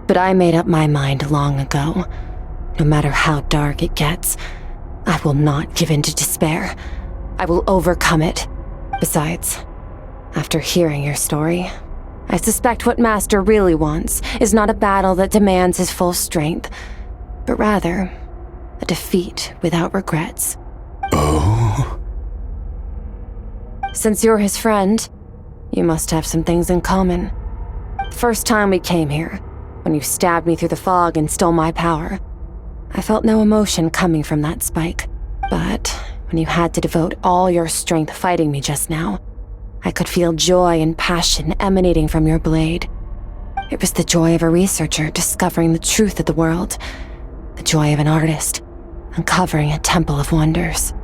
But I made up my mind long ago. No matter how dark it gets, I will not give in to despair. I will overcome it. Besides, after hearing your story, I suspect what Master really wants is not a battle that demands his full strength, but rather a defeat without regrets. Oh? Since you're his friend, you must have some things in common. The first time we came here, when you stabbed me through the fog and stole my power, I felt no emotion coming from that spike. But when you had to devote all your strength fighting me just now, I could feel joy and passion emanating from your blade. It was the joy of a researcher discovering the truth of the world, the joy of an artist uncovering a temple of wonders.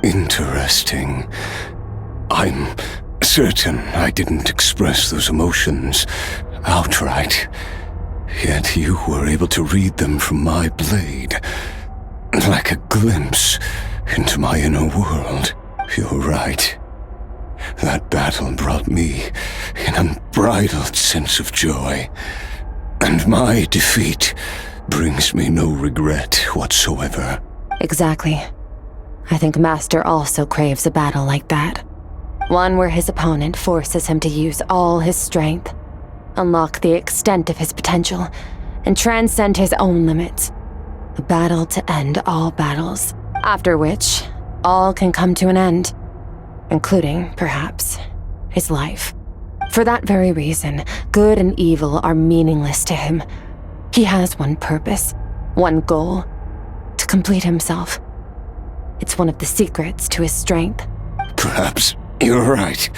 Interesting. I'm certain I didn't express those emotions outright, yet you were able to read them from my blade, like a glimpse into my inner world. You're right. That battle brought me an unbridled sense of joy, and my defeat brings me no regret whatsoever. Exactly. I think Master also craves a battle like that. One where his opponent forces him to use all his strength, unlock the extent of his potential, and transcend his own limits. A battle to end all battles, after which all can come to an end, including, perhaps, his life. For that very reason, good and evil are meaningless to him. He has one purpose, one goal: to complete himself. It's one of the secrets to his strength. Perhaps you're right.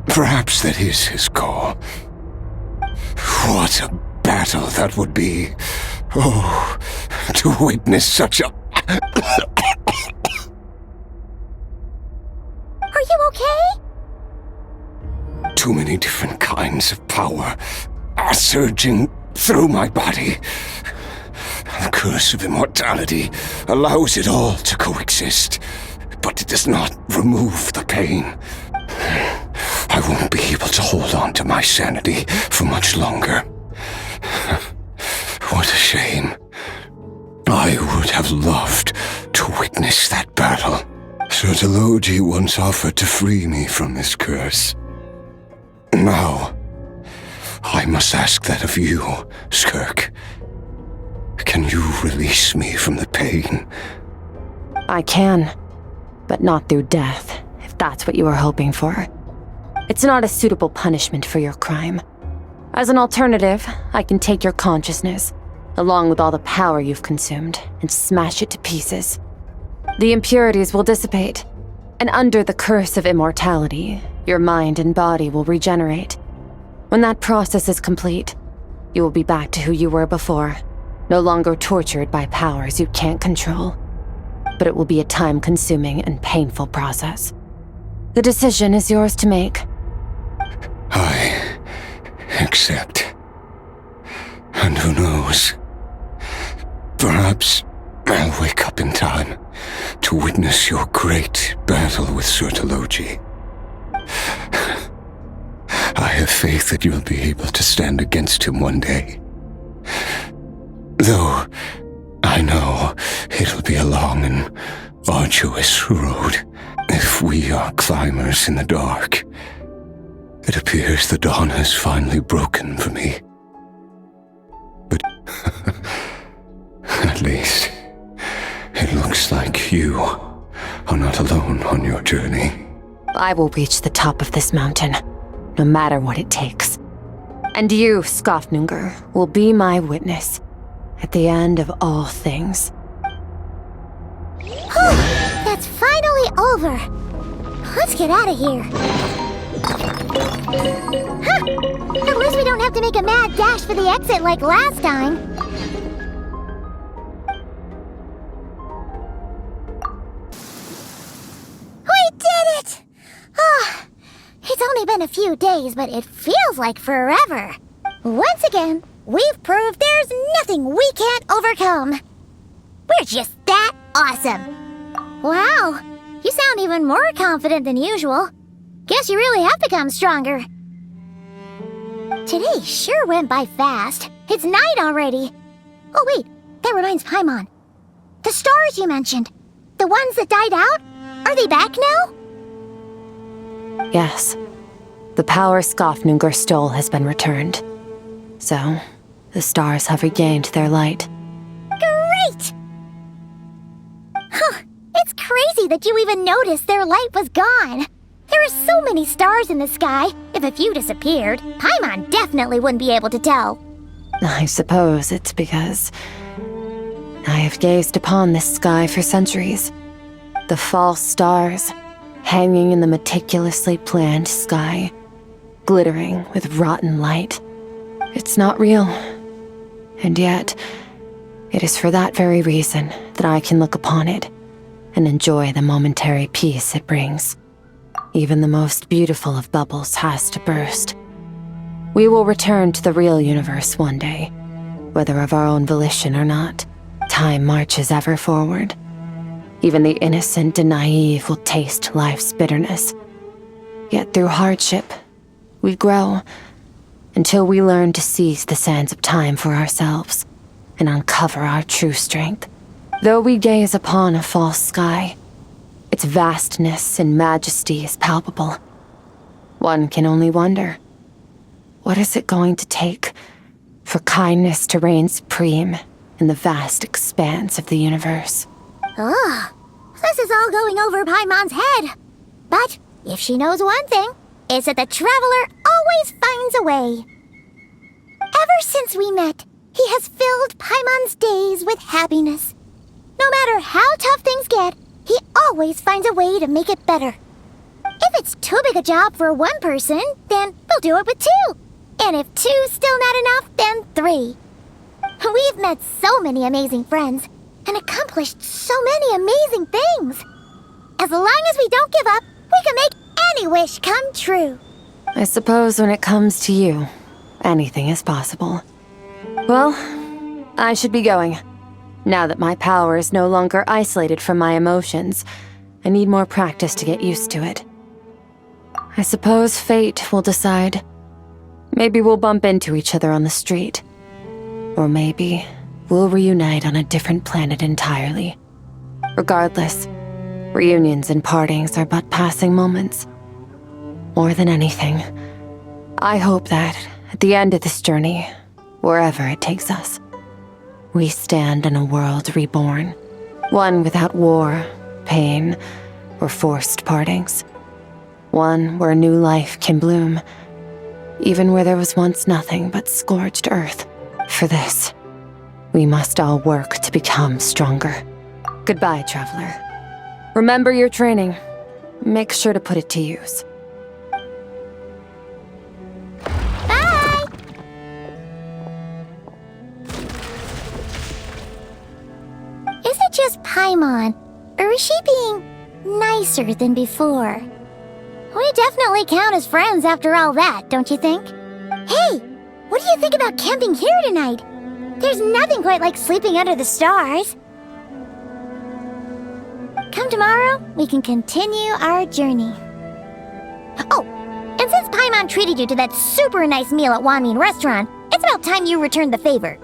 Perhaps that is his call. What a battle that would be. Oh, to witness such a... Are you okay? Too many different kinds of power are surging through my body. The curse of immortality allows it all to coexist, but it does not remove the pain. I won't be able to hold on to my sanity for much longer. What a shame. I would have loved to witness that battle. Sertologi once offered to free me from this curse. Now, I must ask that of you, SKIRK. Can you release me from the pain? I can, but not through death, if that's what you were hoping for. It's not a suitable punishment for your crime. As an alternative, I can take your consciousness, along with all the power you've consumed, and smash it to pieces. The impurities will dissipate, and under the curse of immortality, your mind and body will regenerate. When that process is complete, you will be back to who you were before, no longer tortured by powers you can't control. But it will be a time-consuming and painful process. The decision is yours to make. I accept. And who knows? Perhaps I'll wake up in time to witness your great battle with Sertologi. I have faith that you'll be able to stand against him one day. Though I know it'll be a long and arduous road. If we are climbers in the dark, it appears the dawn has finally broken for me. But at least it looks like you are not alone on your journey. I will reach the top of this mountain, no matter what it takes. And you, Skofnungur, will be my witness at the end of all things. That's finally over. Let's get out of here. At least we don't have to make a mad dash for the exit like last time. We did it! It's only been a few days, but it feels like forever. Once again, we've proved there's nothing we can't overcome. We're just that awesome. Wow, you sound even more confident than usual. Guess you really have become stronger. Today sure went by fast. It's night already. Oh wait, that reminds Paimon. The stars you mentioned, the ones that died out, are they back now? Yes, the power Skofnungur stole has been returned. So, the stars have regained their light. Great! It's crazy that you even noticed their light was gone. There are so many stars in the sky. If a few disappeared, Paimon definitely wouldn't be able to tell. I suppose it's because I have gazed upon this sky for centuries. The false stars, hanging in the meticulously planned sky, glittering with rotten light. It's not real. And yet, it is for that very reason that I can look upon it and enjoy the momentary peace it brings. Even the most beautiful of bubbles has to burst. We will return to the real universe one day, whether of our own volition or not. Time marches ever forward. Even the innocent and naive will taste life's bitterness. Yet through hardship, we grow until we learn to seize the sands of time for ourselves and uncover our true strength. Though we gaze upon a false sky, its vastness and majesty is palpable. One can only wonder, what is it going to take for kindness to reign supreme in the vast expanse of the universe? This is all going over Paimon's head. But if she knows one thing, it's that the traveler always finds a way. Ever since we met, he has filled Paimon's days with happiness. No matter how tough things get, he always finds a way to make it better. If it's too big a job for one person, then we'll do it with two. And if two's still not enough, then three. We've met so many amazing friends and accomplished so many amazing things. As long as we don't give up, we can make any wish come true. I suppose when it comes to you, anything is possible. Well, I should be going. Now that my power is no longer isolated from my emotions, I need more practice to get used to it. I suppose fate will decide. Maybe we'll bump into each other on the street. Or maybe we'll reunite on a different planet entirely. Regardless, reunions and partings are but passing moments. More than anything, I hope that at the end of this journey, wherever it takes us, we stand in a world reborn. One without war, pain, or forced partings. One where new life can bloom, even where there was once nothing but scorched earth. For this, we must all work to become stronger. Goodbye, traveler. Remember your training. Make sure to put it to use. Bye! Is it just Paimon, or is she being nicer than before? We definitely count as friends after all that, don't you think? Hey, what do you think about camping here tonight? There's nothing quite like sleeping under the stars. Come tomorrow, we can continue our journey. Oh, and since Paimon treated you to that super nice meal at Wanmin Restaurant, it's about time you returned the favor.